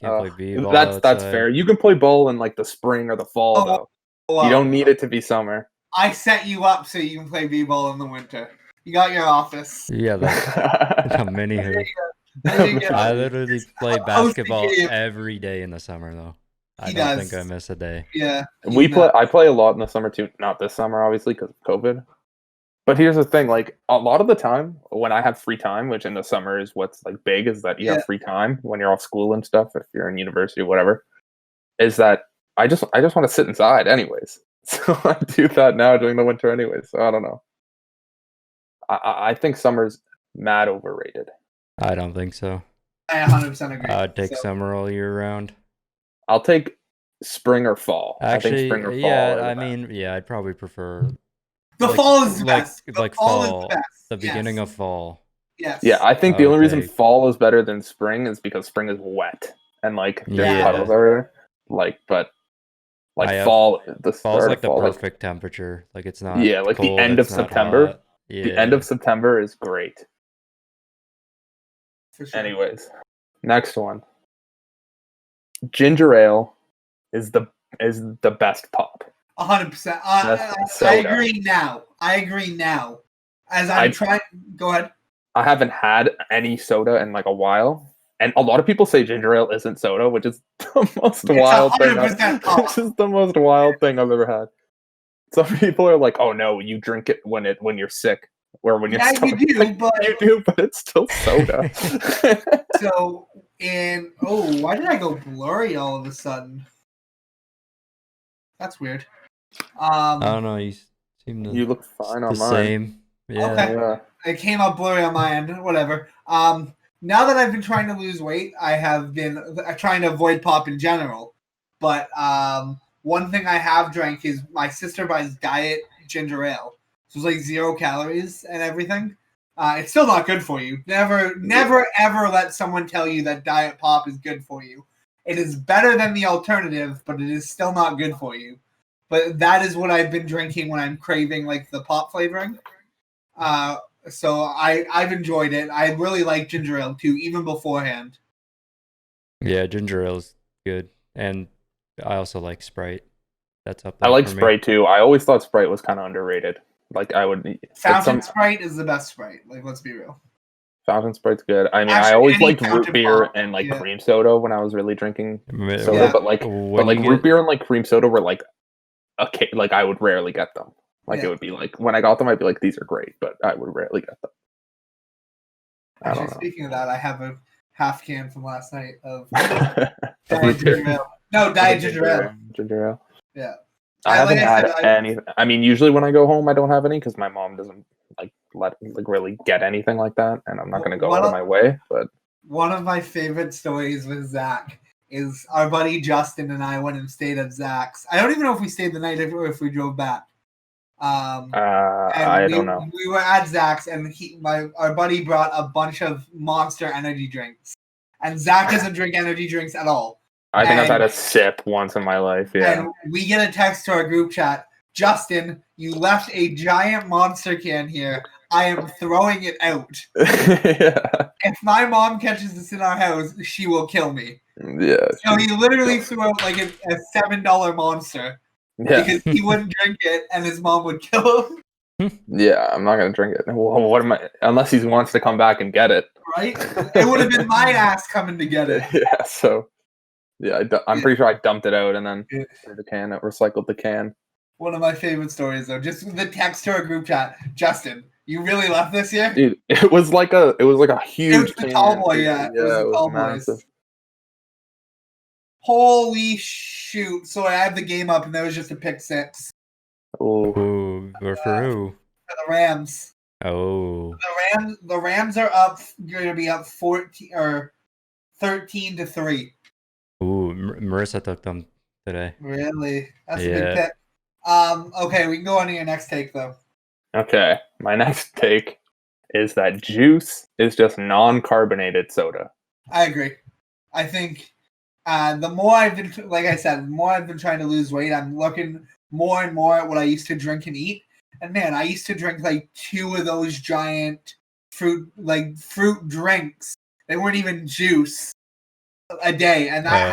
Can't play b-ball. That's fair. You can play ball in, like, the spring or the fall, though. You don't need it to be summer. I set you up so you can play b-ball in the winter. You got your office. Yeah, that's a mini hoop. I literally play basketball every day in the summer, though. I don't think I miss a day. Yeah, I play a lot in the summer too. Not this summer, obviously, because of COVID. But here's the thing: like a lot of the time, when I have free time, which in the summer is what's like big, is that you have free time when you're off school and stuff. If you're in university or whatever, is that I just want to sit inside anyways. So I do that now during the winter anyways. So I don't know. I think summer's mad overrated. I don't think so. I 100% agree. I'd take summer all year round. I'll take spring or fall. Actually, I think spring or fall. I'd probably prefer the fall is the best. Like fall, the beginning of fall. Yes. Yeah, I think the only reason fall is better than spring is because spring is wet and like there's puddles everywhere. Fall, fall's like the perfect temperature. Like it's not. Yeah, like cold, the end of September. Yeah. The end of September is great. For sure. Anyways, next one. Ginger ale is the best pop. 100%. I agree now. As I'm trying, go ahead. I haven't had any soda in like a while. And a lot of people say ginger ale isn't soda, which is the most wild thing. This is the most wild thing I've ever had. Some people are like, "Oh no, you drink it when you're sick, or when you're you do, but it's still soda." So, why did I go blurry all of a sudden? That's weird. I don't know. You seem to. You look fine on the mine. Same. Yeah. Okay. Yeah. It came up blurry on my end. Whatever. Now that I've been trying to lose weight, I have been trying to avoid pop in general. But one thing I have drank is my sister buys diet ginger ale. So it's like 0 calories and everything. It's still not good for you. Never, ever let someone tell you that diet pop is good for you. It is better than the alternative, but it is still not good for you. But that is what I've been drinking when I'm craving like the pop flavoring. So I've enjoyed it. I really like ginger ale too, even beforehand. Yeah, ginger ale's good, and I also like Sprite. That's up there. I like Sprite too. I always thought Sprite was kind of underrated. Like I would. Fountain Sprite is the best Sprite. Like let's be real. Fountain Sprite's good. I mean, I always liked root beer and like cream soda when I was really drinking soda. But like root beer and like cream soda were like like I would rarely get them. Like it would be like when I got them, I'd be like, these are great, but I would rarely get them. Actually, speaking of that, I have a half can from last night of diet ginger ale. No, diet ginger ale. Ginger ale. Yeah. I haven't had any. I mean, usually when I go home, I don't have any because my mom doesn't really get anything like that, and I'm not going to go out of my way. But one of my favorite stories with Zach is our buddy Justin and I went and stayed at Zach's. I don't even know if we stayed the night or if we drove back. I don't know. We were at Zach's, and our buddy brought a bunch of Monster energy drinks, and Zach doesn't drink energy drinks at all. I think I've had a sip once in my life. Yeah. And we get a text to our group chat. Justin, you left a giant Monster can here. I am throwing it out. Yeah. If my mom catches this in our house, she will kill me. Yeah. So he literally threw out like a $7 Monster. Yeah. Because he wouldn't drink it, and his mom would kill him. Yeah, I'm not gonna drink it. Well, what am I? Unless he wants to come back and get it. Right? It would have been my ass coming to get it. Yeah. So, yeah, I'm pretty sure I dumped it out and then threw the can. Recycled the can. One of my favorite stories, though, just the text to our group chat. Justin, you really left this year? Dude, it was like a huge. It was the tall boy, yeah. It was the tall boys. Holy shoot! So I had the game up, and there was just a pick six. Oh, or for who? For the Rams. Oh. The Rams are going to be up 13-3. Ooh, Marissa took them today. Really? That's a big pick. Okay, we can go on to your next take, though. Okay, my next take is that juice is just non-carbonated soda. I agree. I think the more I've been, like I said, the more I've been trying to lose weight, I'm looking more and more at what I used to drink and eat. And man, I used to drink like 2 of those giant fruit drinks. They weren't even juice a day, and that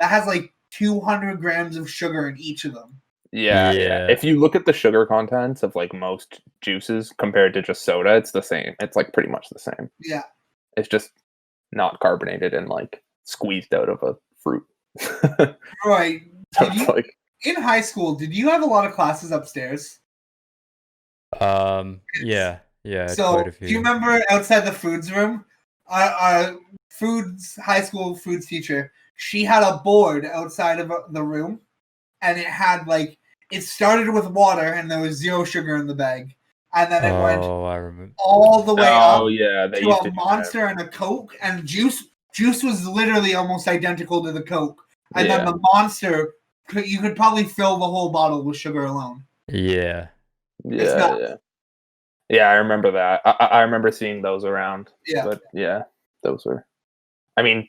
has like 200 grams of sugar in each of them. Yeah. If you look at the sugar contents of like most juices compared to just soda, it's the same. It's like pretty much the same. Yeah. It's just not carbonated and like squeezed out of a fruit. Right. So in high school, did you have a lot of classes upstairs? Yeah. So, quite a few. Do you remember outside the foods room? Our high school foods teacher, she had a board outside of the room, and it had like, it started with water, and there was 0 sugar in the bag. And then it went all the way up to a Monster and a Coke, and juice was literally almost identical to the Coke. And then the Monster, you could probably fill the whole bottle with sugar alone. Yeah. Yeah, I remember that. I remember seeing those around. Yeah. But yeah, those were... I mean,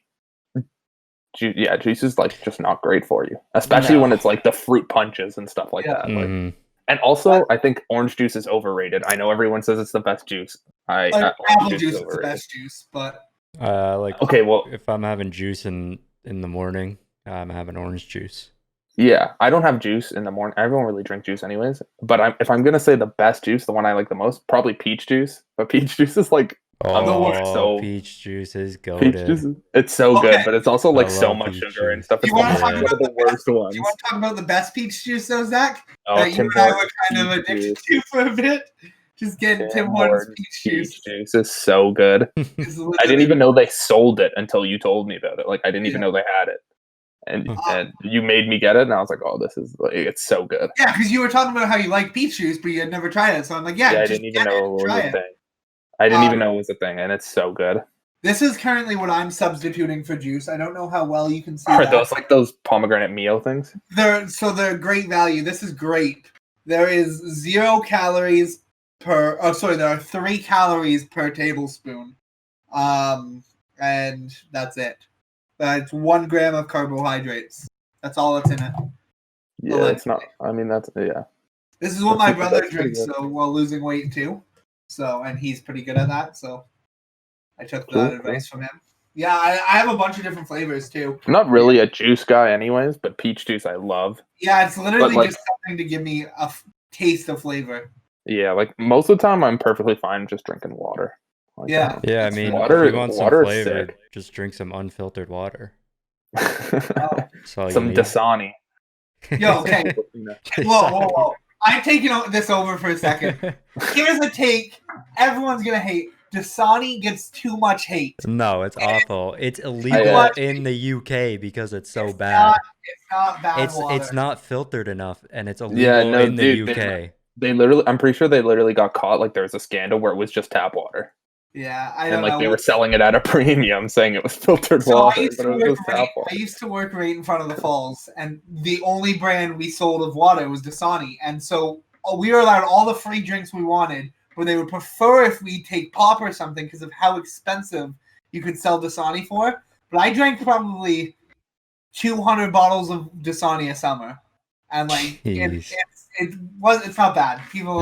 juice is like just not great for you. Especially when it's like the fruit punches and stuff like that. Mm-hmm. Like, and also, I think orange juice is overrated. I know everyone says it's the best juice. Apple juice is the best juice, but... okay, well, if I'm having juice in the morning, I'm having orange juice. Yeah, I don't have juice in the morning. I don't really drink juice anyways. But if I'm going to say the best juice, the one I like the most, probably peach juice. But peach juice is like... peach juice is goated. It's so good, but it's also like so much sugar and stuff. It's one of the worst ones. Do you want to talk about the best peach juice though, Zach? Oh, you and I were kind of addicted to for a bit. Just getting Tim Hortons peach juice. Peach juice is so good. I didn't even know they sold it until you told me about it. Like I didn't even know they had it. And you made me get it, and I was like, "Oh, this is like, it's so good." Yeah, because you were talking about how you like peach juice, but you had never tried it. So I'm like, I didn't even know it was a thing. I didn't even know it was a thing, and it's so good. This is currently what I'm substituting for juice. I don't know how well you can see. Are those like those pomegranate Mio things? They're great value. This is grape. There is 0 calories per. Oh, sorry. There are 3 calories per tablespoon, and that's it. It's 1 gram of carbohydrates. That's all that's in it. Yeah, it's not. I mean, that's This is what my brother drinks while losing weight too. So, and he's pretty good at that. So, I took that advice from him. Yeah, I have a bunch of different flavors too. I'm not really a juice guy, anyways, but peach juice I love. Yeah, it's literally just something to give me a taste of flavor. Yeah, like most of the time, I'm perfully fine just drinking water. Like, yeah, I mean, water, if you want some flavor, just drink some unfiltered water. Some Dasani. Yo, okay. Whoa. I'm taking this over for a second. Here's a take. Everyone's going to hate. Dasani gets too much hate. No, it's awful. It's illegal in the UK because it's so bad. It's not bad water. It's not filtered enough, and it's illegal in the UK. They literally, I'm pretty sure they literally got caught. Like there was a scandal where it was just tap water. Yeah, I don't know. They were selling it at a premium, saying it was filtered water. I used to work right in front of the falls, and the only brand we sold of water was Dasani. And so we were allowed all the free drinks we wanted, but they would prefer if we take pop or something because of how expensive you could sell Dasani for. But I drank probably 200 bottles of Dasani a summer, and like it's not bad. People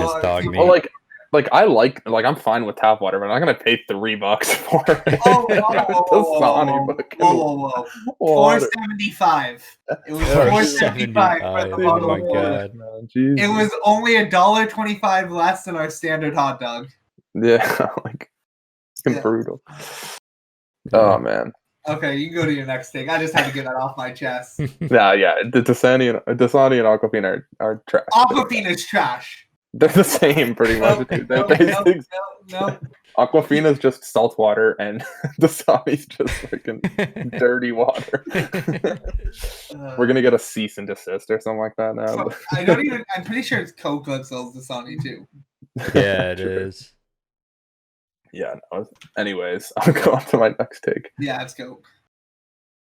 I'm fine with tap water, but I'm not gonna pay $3 for it. Whoa. $4.75. It was $4.75 for the bottle of water. It was only $1.25 less than our standard hot dog. Yeah, brutal. Oh man. Okay, you can go to your next thing. I just had to get that off my chest. Yeah. The Dasani and Aquafina are trash. Aquafina is trash. They're the same, pretty much. No. Aquafina's just salt water, and Dasani's just freaking dirty water. We're gonna get a cease and desist or something like that now. I'm pretty sure it's Coke that sells Dasani too. Yeah, it is. Yeah. No. Anyways, I'll go on to my next take. Yeah, let's go.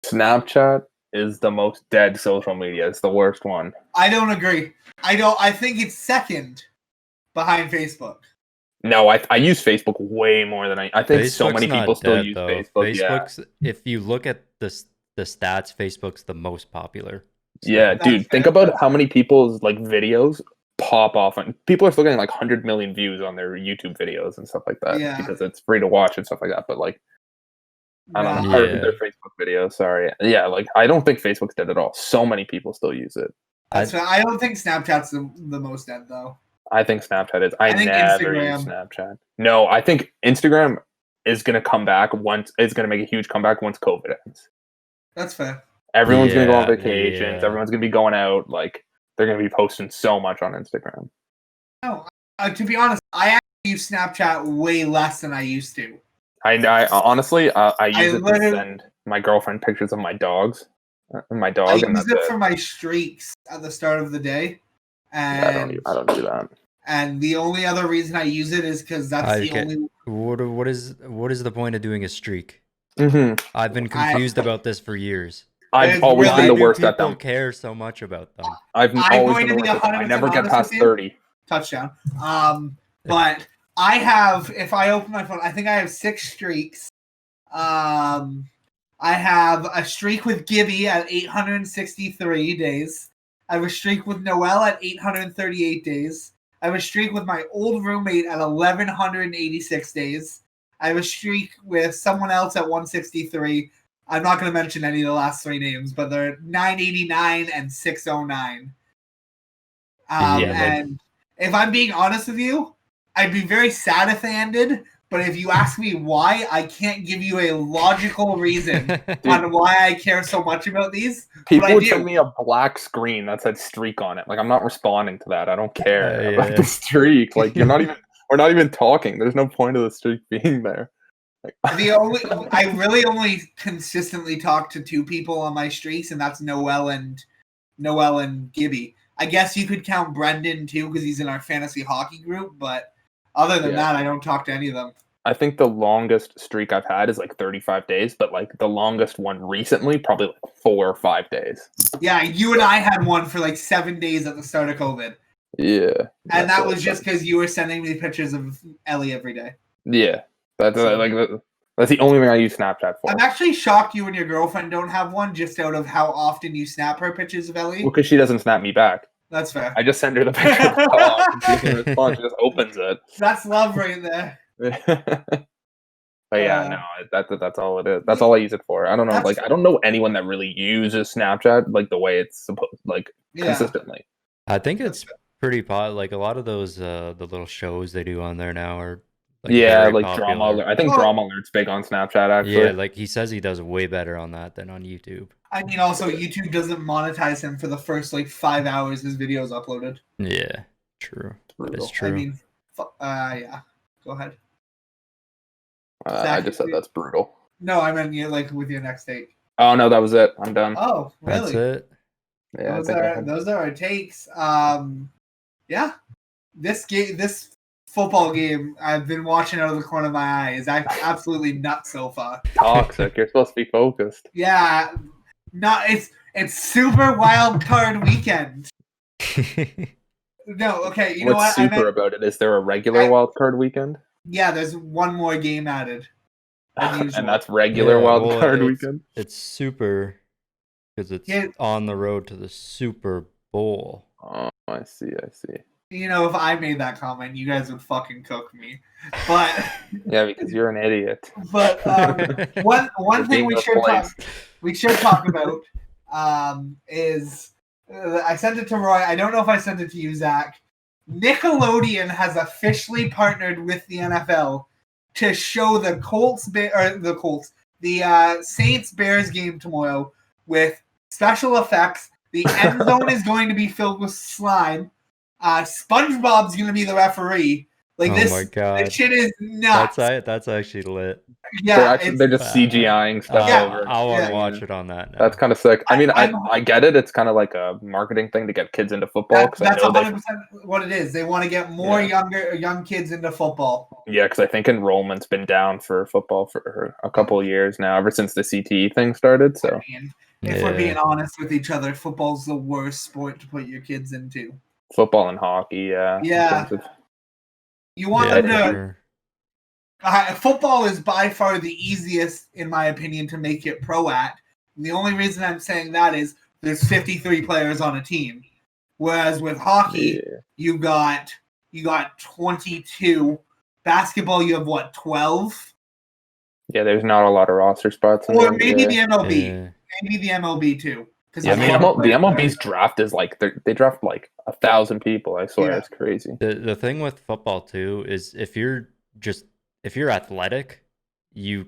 Snapchat is the most dead social media. It's the worst one. I don't agree. I think it's second behind Facebook. No, I use Facebook way more than I think Facebook's so many people still use Facebook. Facebook's, if you look at the stats, Facebook's the most popular. So yeah, dude, think about how many people's videos pop off, and people are still getting 100 million views on their YouTube videos and stuff like that because it's free to watch and stuff like that. But I don't know. Their Facebook videos. Sorry. Yeah, I don't think Facebook's dead at all. So many people still use it. I don't think Snapchat's the most dead though. I think Snapchat is. I never use Snapchat. No, I think Instagram is going to come back once. It's going to make a huge comeback once COVID ends. That's fair. Everyone's going to go on vacations. Everyone's going to be going out. They're going to be posting so much on Instagram. No, to be honest, I actually use Snapchat way less than I used to. I honestly, I use it to send my girlfriend pictures of my dogs. My dog. I use it for my streaks at the start of the day. And I don't do that. And the only other reason I use it is because that's the only. What is the point of doing a streak? Mm-hmm. I've been confused about this for years. I've always been the worst at them. People care so much about them. I've always been the worst. I never get past 30. Touchdown. But I have, if I open my phone, I think I have 6 streaks. I have a streak with Gibby at 863 days. I have a streak with Noel at 838 days. I have a streak with my old roommate at 1,186 days. I have a streak with someone else at 163. I'm not going to mention any of the last 3 names, but they're 989 and 609. And if I'm being honest with you, I'd be very sad if they ended. But if you ask me why, I can't give you a logical reason on why I care so much about these. People would send me a black screen that said streak on it. I'm not responding to that. I don't care about the streak. We're not even talking. There's no point of the streak being there. I really only consistently talk to 2 people on my streaks, and that's Noel and Gibby. I guess you could count Brendan too because he's in our fantasy hockey group, but other than that, I don't talk to any of them. I think the longest streak I've had is 35 days, but the longest one recently, probably 4 or 5 days. Yeah, you and I had one for 7 days at the start of COVID. Yeah. And that was just because you were sending me pictures of Ellie every day. Yeah. That's the only thing I use Snapchat for. I'm actually shocked you and your girlfriend don't have one just out of how often you snap her pictures of Ellie. Well, because she doesn't snap me back. That's fair. I just send her the picture of the dog, and she can respond. She just opens it. That's love right there. But no, that's all it is. That's all I use it for. I don't know. I don't know anyone that really uses Snapchat the way it's supposed, consistently. I think it's pretty a lot of those the little shows they do on there now are Drama Alert. I think Drama Alert's big on Snapchat actually. Yeah, he says he does way better on that than on YouTube. I mean, also YouTube doesn't monetize him for the first 5 hours his video's uploaded. Yeah, true. That is true. I mean, yeah. Go ahead. I just said that's brutal. No, I meant with your next take. Oh no, that was it. I'm done. Oh, really? That's it. Yeah, those are our takes. Yeah. This football game I've been watching out of the corner of my eye is absolutely nuts so far. Toxic. You're supposed to be focused. Yeah. It's super wild card weekend. No, okay. You What's know what? super about it? Is there a regular wild card weekend? Yeah, there's one more game added. And that's regular wild card weekend? It's super because it's on the road to the Super Bowl. Oh, I see. You know, if I made that comment, you guys would fucking cook me. But yeah, because you're an idiot. But one thing we should talk about is I sent it to Roy. I don't know if I sent it to you, Zach. Nickelodeon has officially partnered with the NFL to show the Saints Bears game tomorrow with special effects. The end zone is going to be filled with slime. SpongeBob's going to be the referee. Like my God. This shit is nuts. That's actually lit. Yeah, they're just CGIing stuff over. I want to watch it on that now. That's kind of sick. I mean, I get it. It's kind of like a marketing thing to get kids into football. That's 100% what it is. They want to get more young kids into football. Yeah, because I think enrollment's been down for football for a couple of years now, ever since the CTE thing started. So, if we're being honest with each other, football's the worst sport to put your kids into. Football and hockey, yeah. You want them to. Football is by far the easiest, in my opinion, to make it pro at. And the only reason I'm saying that is there's 53 players on a team, whereas with hockey, you got 22. Basketball, you have what, 12? Yeah, there's not a lot of roster spots. Or maybe the MLB. Maybe the MLB too. Yeah, the MLB's draft is like they draft like 1,000 people. I swear, it's crazy. The thing with football too is if you're athletic, you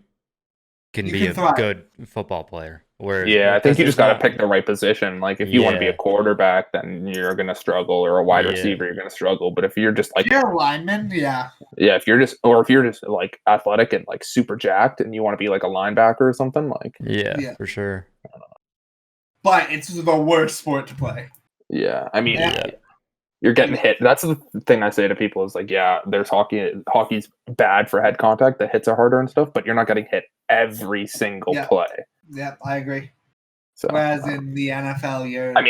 can be a good football player. I think you just got to pick the right position. Like if you want to be a quarterback, then you're gonna struggle, or a wide receiver, you're gonna struggle. But if you're just like you're a lineman, if you're just like athletic and like super jacked, and you want to be like a linebacker or something, like for sure. But it's the worst sport to play. Yeah, I mean, you're getting hit. That's the thing I say to people is like, there's hockey. Hockey's bad for head contact. The hits are harder and stuff, but you're not getting hit every single play. Yeah, I agree. So, whereas in the NFL,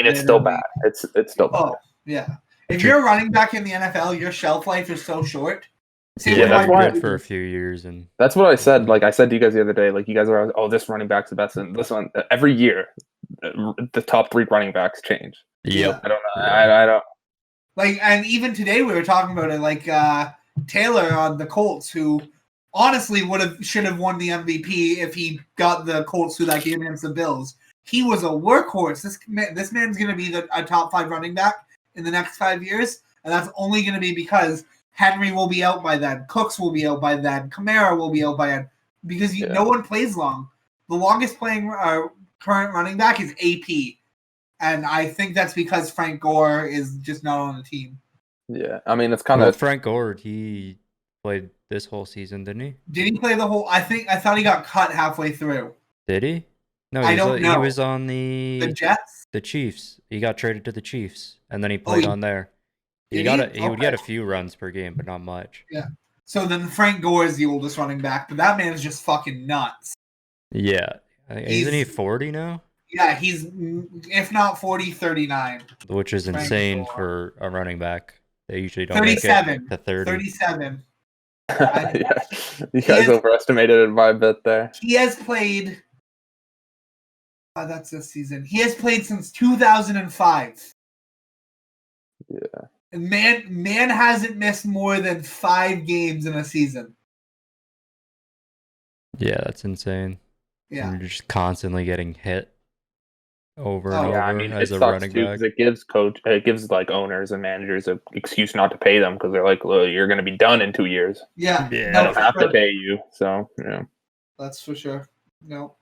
it's still bad. It's still bad. Oh, yeah. If you're running back in the NFL, your shelf life is so short. That's why for a few years, and that's what I said. Like I said to you guys the other day, like you guys are, this running back's the best, and this one every year, the top 3 running backs change. Yep. I don't know. I don't. Like, and even today we were talking about it. Like Taylor on the Colts, who honestly should have won the MVP if he got the Colts through that game against the Bills. He was a workhorse. This man's going to be a top 5 running back in the next 5 years, and that's only going to be because Henry will be out by then. Cooks will be out by then. Kamara will be out by then. Because no one plays long. The longest playing current running back is AP. And I think that's because Frank Gore is just not on the team. Yeah, I mean, it's kind of... Frank Gore, he played this whole season, didn't he? Did he play the whole... I thought he got cut halfway through. Did he? No, I don't know. He was on the Jets? The Chiefs. He got traded to the Chiefs, and then he played on there. He would get a few runs per game, but not much. Yeah. So then Frank Gore is the oldest running back, but that man is just fucking nuts. Yeah. Isn't he 40 now? Yeah, he's, if not 40, 39. Which is insane for a running back. They usually don't 37. make it to 30. 37. You guys overestimated it by a bit there. He has played... that's this season. He has played since 2005. Yeah. Man hasn't missed more than 5 games in a season. Yeah, that's insane. Yeah. And you're just constantly getting hit over and over. I mean, as it a sucks running too, back. It gives like owners and managers an excuse not to pay them because they're like, well, you're going to be done in 2 years. Yeah. I don't have to pay you. So, yeah. That's for sure. No.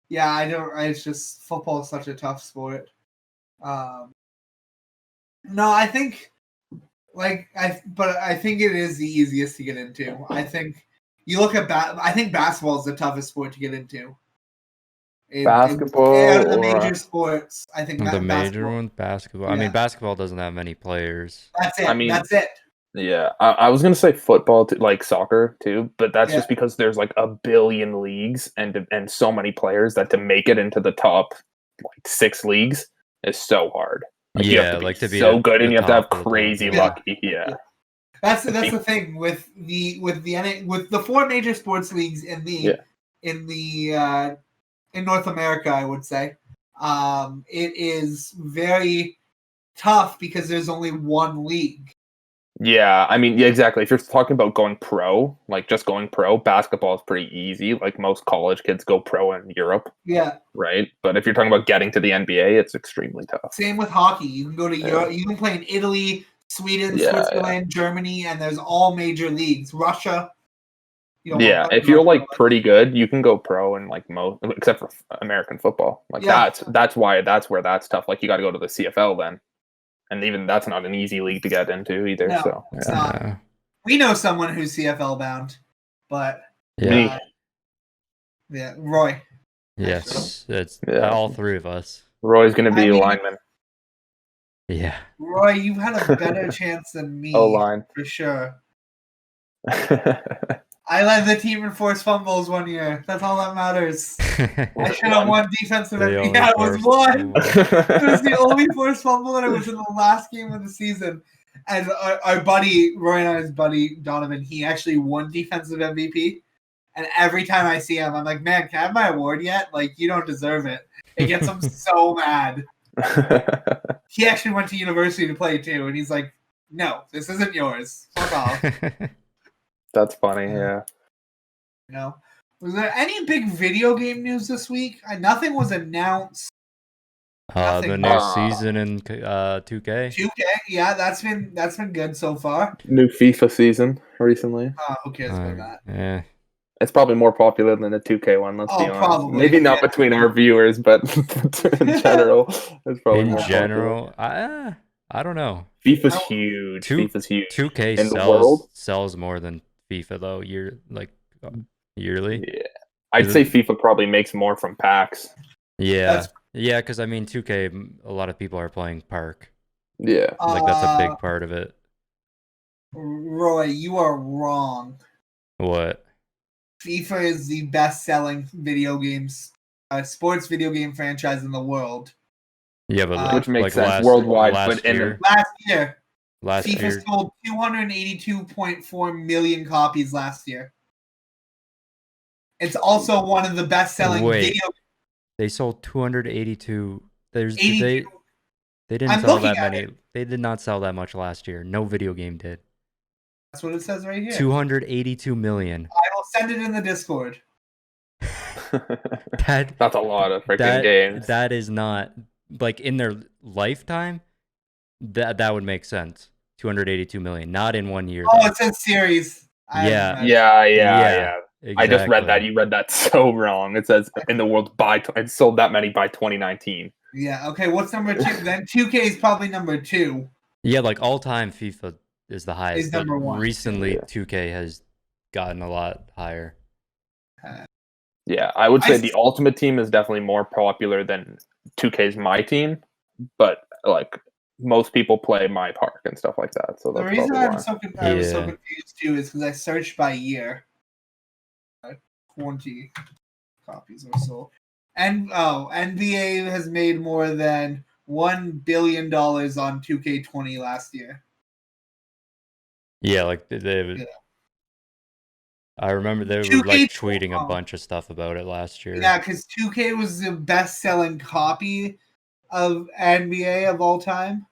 Yeah, I don't. It's just football is such a tough sport. No, I think, but I think it is the easiest to get into. I think you look at I think basketball is the toughest sport to get into. Basketball, out of the major sports, I think the major one, basketball. Yeah. I mean, basketball doesn't have many players. That's it. That's it. Yeah, I was gonna say football, like soccer too, but that's just because there's like a billion leagues and so many players that to make it into the top 6 leagues is so hard. Like, you have to be so good, and you have to have crazy lucky. Yeah. That's the thing with the four major sports leagues in North America, I would say. It is very tough because there's only one league. Yeah, I mean, yeah, exactly. If you're talking about going pro, like just going pro, basketball is pretty easy. Like most college kids go pro in Europe. Yeah. Right? But if you're talking about getting to the NBA, it's extremely tough. Same with hockey. You can go to Europe. You can play in Italy, Sweden, Switzerland, Germany, and there's all major leagues. Russia. If you're like pretty good, you can go pro in like most, except for American football. Like that's where that's tough. Like you got to go to the CFL then. And even that's not an easy league to get into either. No, so it's not. We know someone who's CFL bound, but Roy. Yes, it's all three of us. Roy's gonna be a lineman. Yeah, Roy, you've had a better chance than me. O-line for sure. I led the team in forced fumbles 1 year. That's all that matters. I should have won defensive MVP. Yeah, it was one. It was the only forced fumble, and it was in the last game of the season. And our buddy, Roy and I's buddy, Donovan, he actually won defensive MVP. And every time I see him, I'm like, man, can I have my award yet? Like, you don't deserve it. It gets him so mad. He actually went to university to play, too. And he's like, no, this isn't yours. Fuck off. That's funny, yeah. Was there any big video game news this week? Nothing was announced. The new season in 2K. 2K, yeah, that's been good so far. New FIFA season recently. Who cares about that? Yeah. It's probably more popular than the 2K one, let's be honest. Probably. Maybe not between our viewers, but in general, it's probably more general, I don't know. FIFA's huge. FIFA's huge. 2K sells more than FIFA though, yearly. Yeah. I'd say FIFA probably makes more from packs. Yeah. Yeah, because I mean 2K, a lot of people are playing Park. Yeah. Like that's a big part of it. Roy, you are wrong. What? FIFA is the best-selling sports video game franchise in the world. Yeah, but which makes sense worldwide. But last year, sold 282.4 million copies last year. It's also one of the best-selling video. They sold 282. They didn't sell that many. They did not sell that much last year. No video game did. That's what it says right here. 282 million. I will send it in the Discord. That's a lot of freaking games. That is not like in their lifetime. That would make sense. 282 million, not in 1 year. Oh, it says series. Yeah. Exactly. I just read that. You read that so wrong. It says in the world it sold that many by 2019. Yeah. Okay. What's number 2? Then 2K is probably number 2. Yeah, like all time FIFA is the highest. Is number 1. Recently, 2K has gotten a lot higher. Yeah, I would say the Ultimate Team is definitely more popular than 2K's My Team, but like most people play My Park and stuff like that. So the reason I was so confused too is because I searched by year. 20 copies or so. And NBA has made more than $1 billion on 2K20 last year. Yeah, like I remember they were like tweeting a bunch of stuff about it last year. Yeah, because 2K was the best-selling copy of NBA of all time,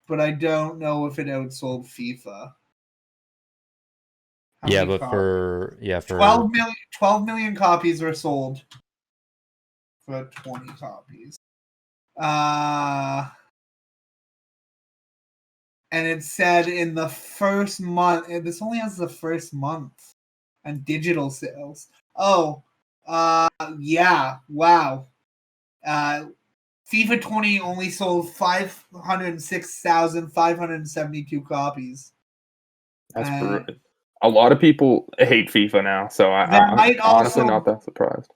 but I don't know if it outsold FIFA. Yeah, but for 12 million copies were sold for 20 copies. And it said in the first month, this only has the first month and digital sales. Yeah, wow. FIFA 20 only sold 506,572 copies. That's brutal. A lot of people hate FIFA now, so I'm honestly not that surprised.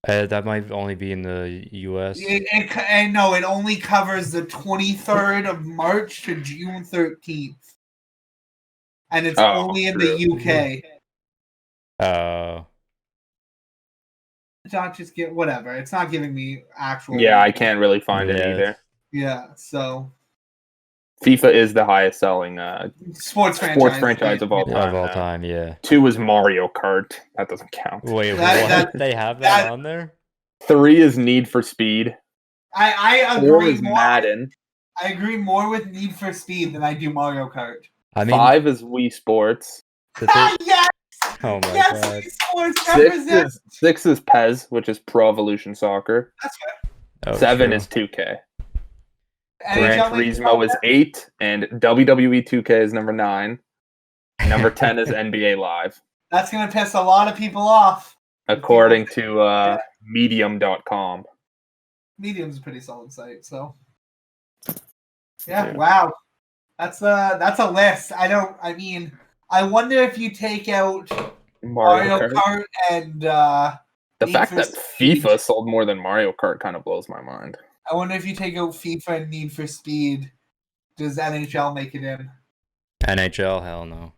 That might only be in the U.S. No, it only covers the 23rd of March to June 13th. And it's only in the UK. Not just whatever. It's not giving me actual. Yeah, I can't really find it either. Yeah, so FIFA is the highest selling sports franchise of all time. Of all time, yeah. 2 is Mario Kart. That doesn't count. Wait, what? They have that on there? 3 is Need for Speed. I agree 4 is Madden. I agree more with Need for Speed than I do Mario Kart. I mean, 5 is Wii Sports. Yes! Oh my god. Wii Sports 6 is PES, which is Pro Evolution Soccer. That's fair. Oh, 7 true. is 2K. NHL Gran Turismo is 8, and WWE 2K is number 9. Number 10 is NBA Live. That's going to piss a lot of people off. According to Medium.com. Medium's a pretty solid site, so. Yeah, wow. That's a list. I wonder if you take out Mario Kart and the fact that FIFA sold more than Mario Kart kind of blows my mind. I wonder if you take out FIFA and Need for Speed, does NHL make it in? NHL, hell no.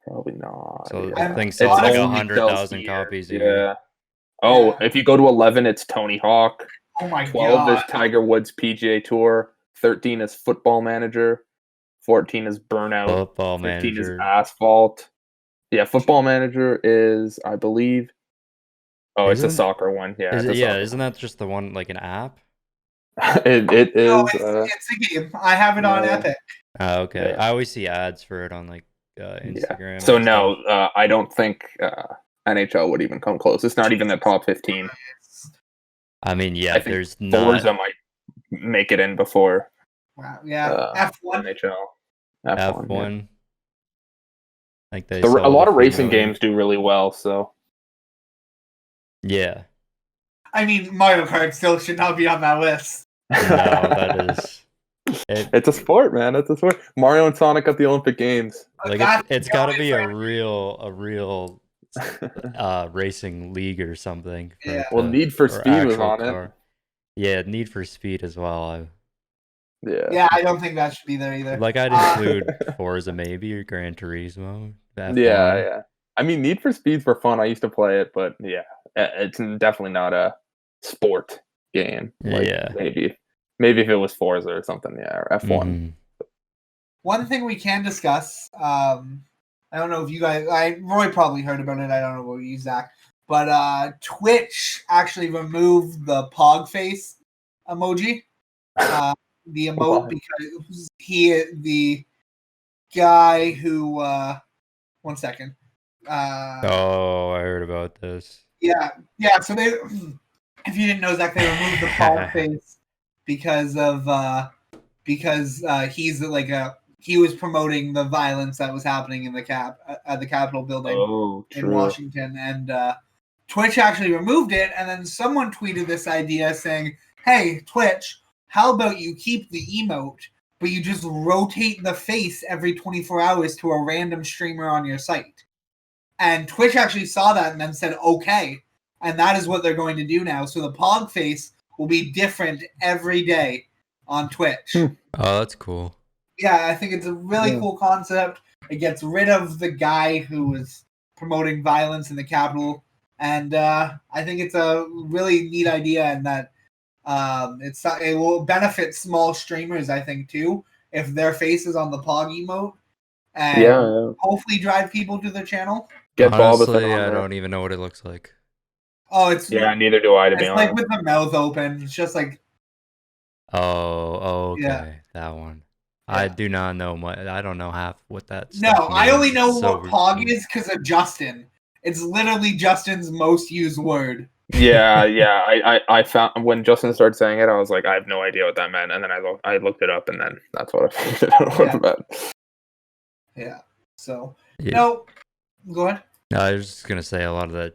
Probably not. So I think it's like 100,000 copies a year. Yeah. Oh, if you go to 11, it's Tony Hawk. Oh my 12 god. is Tiger Woods PGA Tour. 13 is Football Manager. 14 is Burnout. Football 15 Manager. is Asphalt. Yeah, Football Manager is, I believe. Oh, it's a soccer one. Yeah. Isn't that just the one like an app? It is. No, it's a game. I have it on Epic. Oh, okay. Yeah. I always see ads for it on like Instagram. Yeah. So no, I don't think NHL would even come close. It's not even the top 15. I mean, yeah, I think there's Forza might make it in before. Wow. Yeah. F1. NHL. F1. Yeah. Like they a lot of racing games do really well. So. Yeah. I mean, Mario Kart still should not be on that list. No, that is. It's a sport, man. It's a sport. Mario and Sonic at the Olympic Games. Like it's got to be a real racing league or something. Yeah. Well, Need for Speed was on it. Yeah, Need for Speed as well. Yeah, I don't think that should be there either. Like I'd include Forza maybe or Gran Turismo. Yeah. I mean, Need for Speeds were fun. I used to play it, but yeah, it's definitely not a sport game. Like, maybe if it was Forza or something, or F1. Mm-hmm. One thing we can discuss, I don't know if you guys, Roy probably heard about it. I don't know about you, Zach, but Twitch actually removed the Pog face emoji, the emote, because the guy who, one second. I heard about this. Yeah. So they, if you didn't know, Zach, they removed the Pog face because he's like he was promoting the violence that was happening in the Capitol building in Washington, and Twitch actually removed it. And then someone tweeted this idea saying, "Hey, Twitch, how about you keep the emote, but you just rotate the face every 24 hours to a random streamer on your site?" And Twitch actually saw that and then said, okay. And that is what they're going to do now. So the Pog face will be different every day on Twitch. Oh, that's cool. Yeah, I think it's a really cool concept. It gets rid of the guy who was promoting violence in the Capitol. And I think it's a really neat idea, and that it will benefit small streamers, I think, too, if their face is on the Pog emote. And hopefully drive people to their channel. Honestly, I don't even know what it looks like. Oh, it's neither do I. To be honest, like with the mouth open. It's just like. Oh, okay, that one. Yeah. I do not know I don't know half what that. No, I only know what Pog is because of Justin. It's literally Justin's most used word. Yeah. I found when Justin started saying it, I was like, I have no idea what that meant, and then I looked it up, and then that's what I figured out what it meant. Yeah. So no. Go ahead. No, I was just gonna say a lot of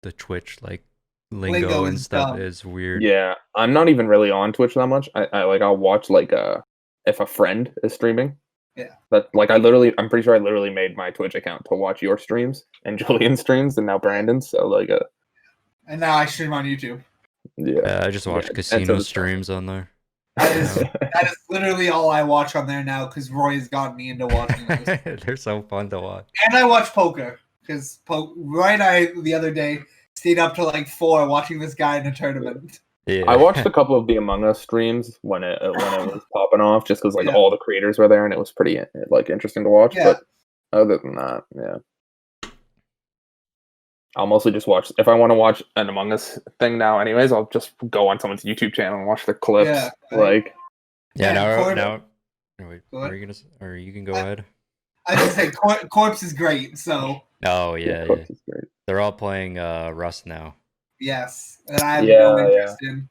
the Twitch like lingo and stuff is weird. Yeah, I'm not even really on Twitch that much. I'll watch if a friend is streaming. Yeah. But I'm pretty sure I literally made my Twitch account to watch your streams and Julian's streams and now Brandon's. So and now I stream on YouTube. Yeah, I just watch casino streams on there. That is literally all I watch on there now because Roy has gotten me into watching those. They're so fun to watch. And I watch poker because Roy and I the other day stayed up till like 4 watching this guy in a tournament. Yeah. I watched a couple of the Among Us streams when it was popping off, just because all the creators were there and it was pretty interesting to watch. Yeah. But other than that, yeah, I'll mostly just watch. If I want to watch an Among Us thing now, anyways, I'll just go on someone's YouTube channel and watch the clips. Yeah. Now. Wait, or you can go ahead. I was gonna say Corpse is great. So. Oh yeah. Corpse is great. They're all playing Rust now. Yes, and I have no interest in.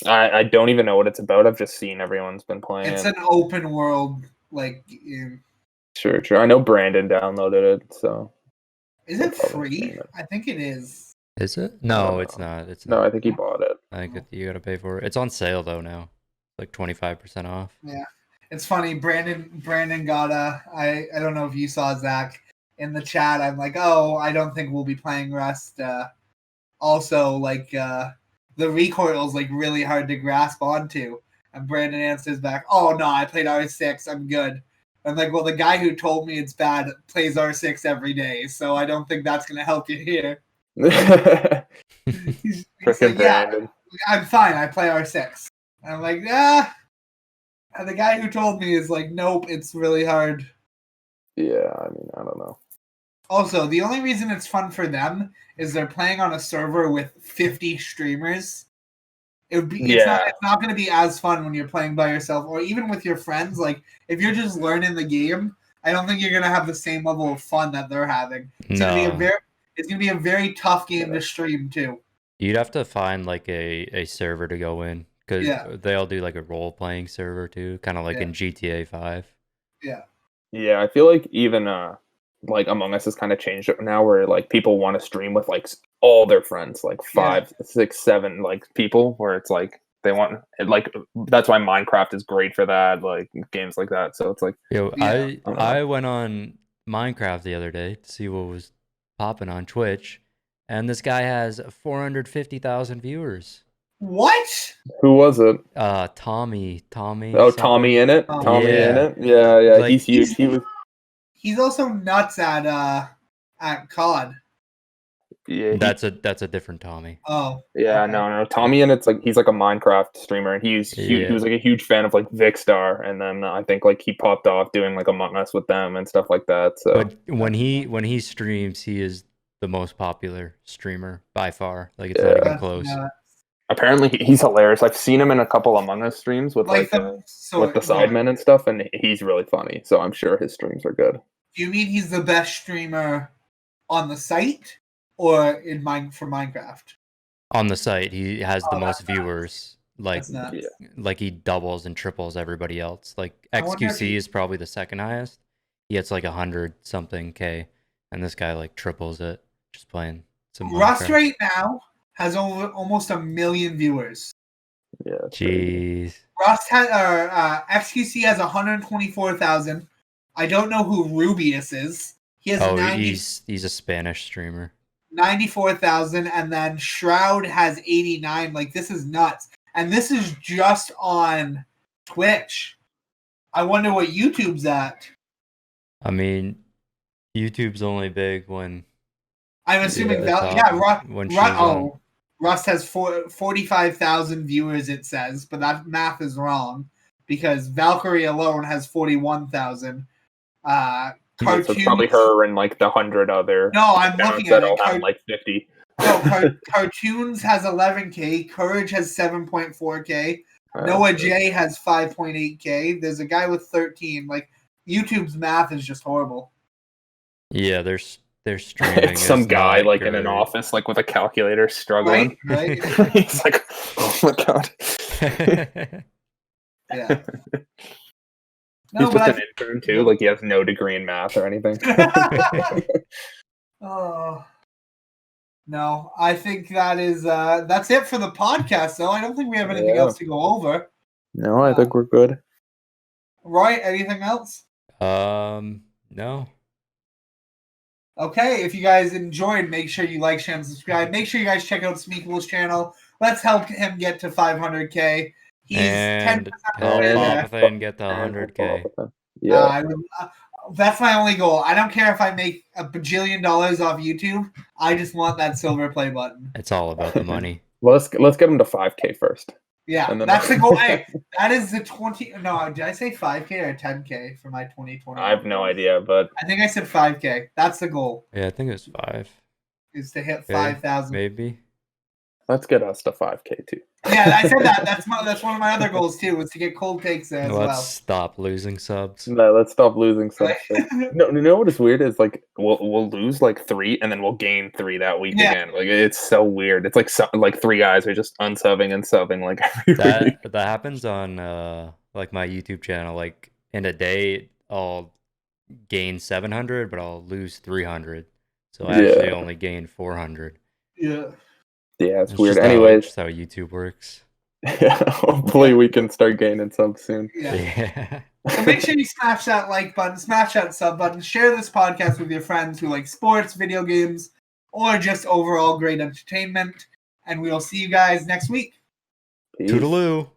I don't even know what it's about. I've just seen everyone's been playing. It's an open world Sure. I know Brandon downloaded it, so. Is it free? I think it is. Is it? No, it's not. No, I think he bought it. I think you gotta pay for it. It's on sale though now, like 25% off. Yeah, it's funny. Brandon got I don't know if you saw Zach in the chat. I'm like, oh, I don't think we'll be playing Rust. Also, the recoil's really hard to grasp onto. And Brandon answers back, oh no, I played R6, I'm good. I'm like, well, the guy who told me it's bad plays R6 every day, so I don't think that's gonna help you here. he's like, yeah, I'm fine, I play R6. And I'm like, yeah. And the guy who told me is like, nope, it's really hard. Yeah, I mean, I don't know. Also, the only reason it's fun for them is they're playing on a server with 50 streamers. It's not going to be as fun when you're playing by yourself or even with your friends. Like, if you're just learning the game, I don't think you're going to have the same level of fun that they're having. It's going to be a very tough game to stream, too. You'd have to find, a server to go in. Because they all do, a role-playing server, too. Kind of in GTA 5. Yeah. Yeah, I feel like even... Among Us has kind of changed it now where people want to stream with all their friends, 5, 6, 7 people where it's they want that's why Minecraft is great for that, games like that. So it's I went on Minecraft the other day to see what was popping on Twitch, and this guy has 450,000 viewers. What? Who was it? Tommy. Oh, Tommy in it. Tommy in it. Yeah. He's huge. He's also nuts at COD. Yeah, that's a different Tommy. Oh. Yeah, okay. No. Tommy, and he's a Minecraft streamer, and he was a huge fan of Vikkstar, and then I think he popped off doing Among Us with them and stuff like that. So, but when he streams, he is the most popular streamer by far. It's not even close. Apparently, he's hilarious. I've seen him in a couple Among Us streams with with the Sidemen and stuff, and he's really funny. So I'm sure his streams are good. Do you mean he's the best streamer on the site or for Minecraft? On the site, he has the most viewers. He doubles and triples everybody else. XQC is probably the second highest. He gets 100-something K, and this guy triples it just playing some Rust right now has almost 1 million viewers. Yeah. Jeez. Rust has XQC has 124,000. I don't know who Rubius is. He has he's a Spanish streamer. 94,000, and then Shroud has 89. This is nuts. And this is just on Twitch. I wonder what YouTube's at. I mean, YouTube's only big when I'm assuming Rust has 45,000 viewers, it says, but that math is wrong because Valkyrie alone has 41,000. So it's probably her and the 100 other. No, I'm looking at it. Have 50. No, Cartoons has 11K. Courage has 7.4K. Noah J has 5.8K. There's a guy with 13. YouTube's math is just horrible. Yeah, they're streaming. Some guy in an office with a calculator struggling. Right? He's oh my god. Yeah. He's just an intern too. He has no degree in math or anything. Oh. No, I think that's it for the podcast, though. I don't think we have anything else to go over. No, I think we're good. Roy, anything else? No. Okay, if you guys enjoyed, make sure you like, share, and subscribe. Make sure you guys check out Smeagol's channel. Let's help him get to 500K. He's 10% and get to 100K. Yeah. That's my only goal. I don't care if I make $1 bajillion off YouTube. I just want that silver play button. It's all about the money. Let's get them to 5K first. Yeah, that's the goal. Hey, that is the 20. No, did I say 5K or 10K for my 2020? I have no idea, but I think I said 5K. That's the goal. Yeah, I think it was 5. Is to hit 5,000. Maybe. Let's get us to 5K too. Yeah, I said that. That's one of my other goals too, was to get cold takes there as well. Let's stop losing subs. No, let's stop losing subs. No, you know what is weird is like we'll lose like 3 and then we'll gain 3 that week again. Like it's so weird. It's like 3 guys are just unsubbing and subbing like every week. That happens on like my YouTube channel. Like in a day, I'll gain 700, but I'll lose 300. So I actually only gain 400. Yeah. Yeah, it's weird. Anyways, that's how YouTube works. Yeah, hopefully we can start gaining subs soon. Yeah. So make sure you smash that like button, smash that sub button, share this podcast with your friends who like sports, video games, or just overall great entertainment. And we'll see you guys next week. Peace. Toodaloo.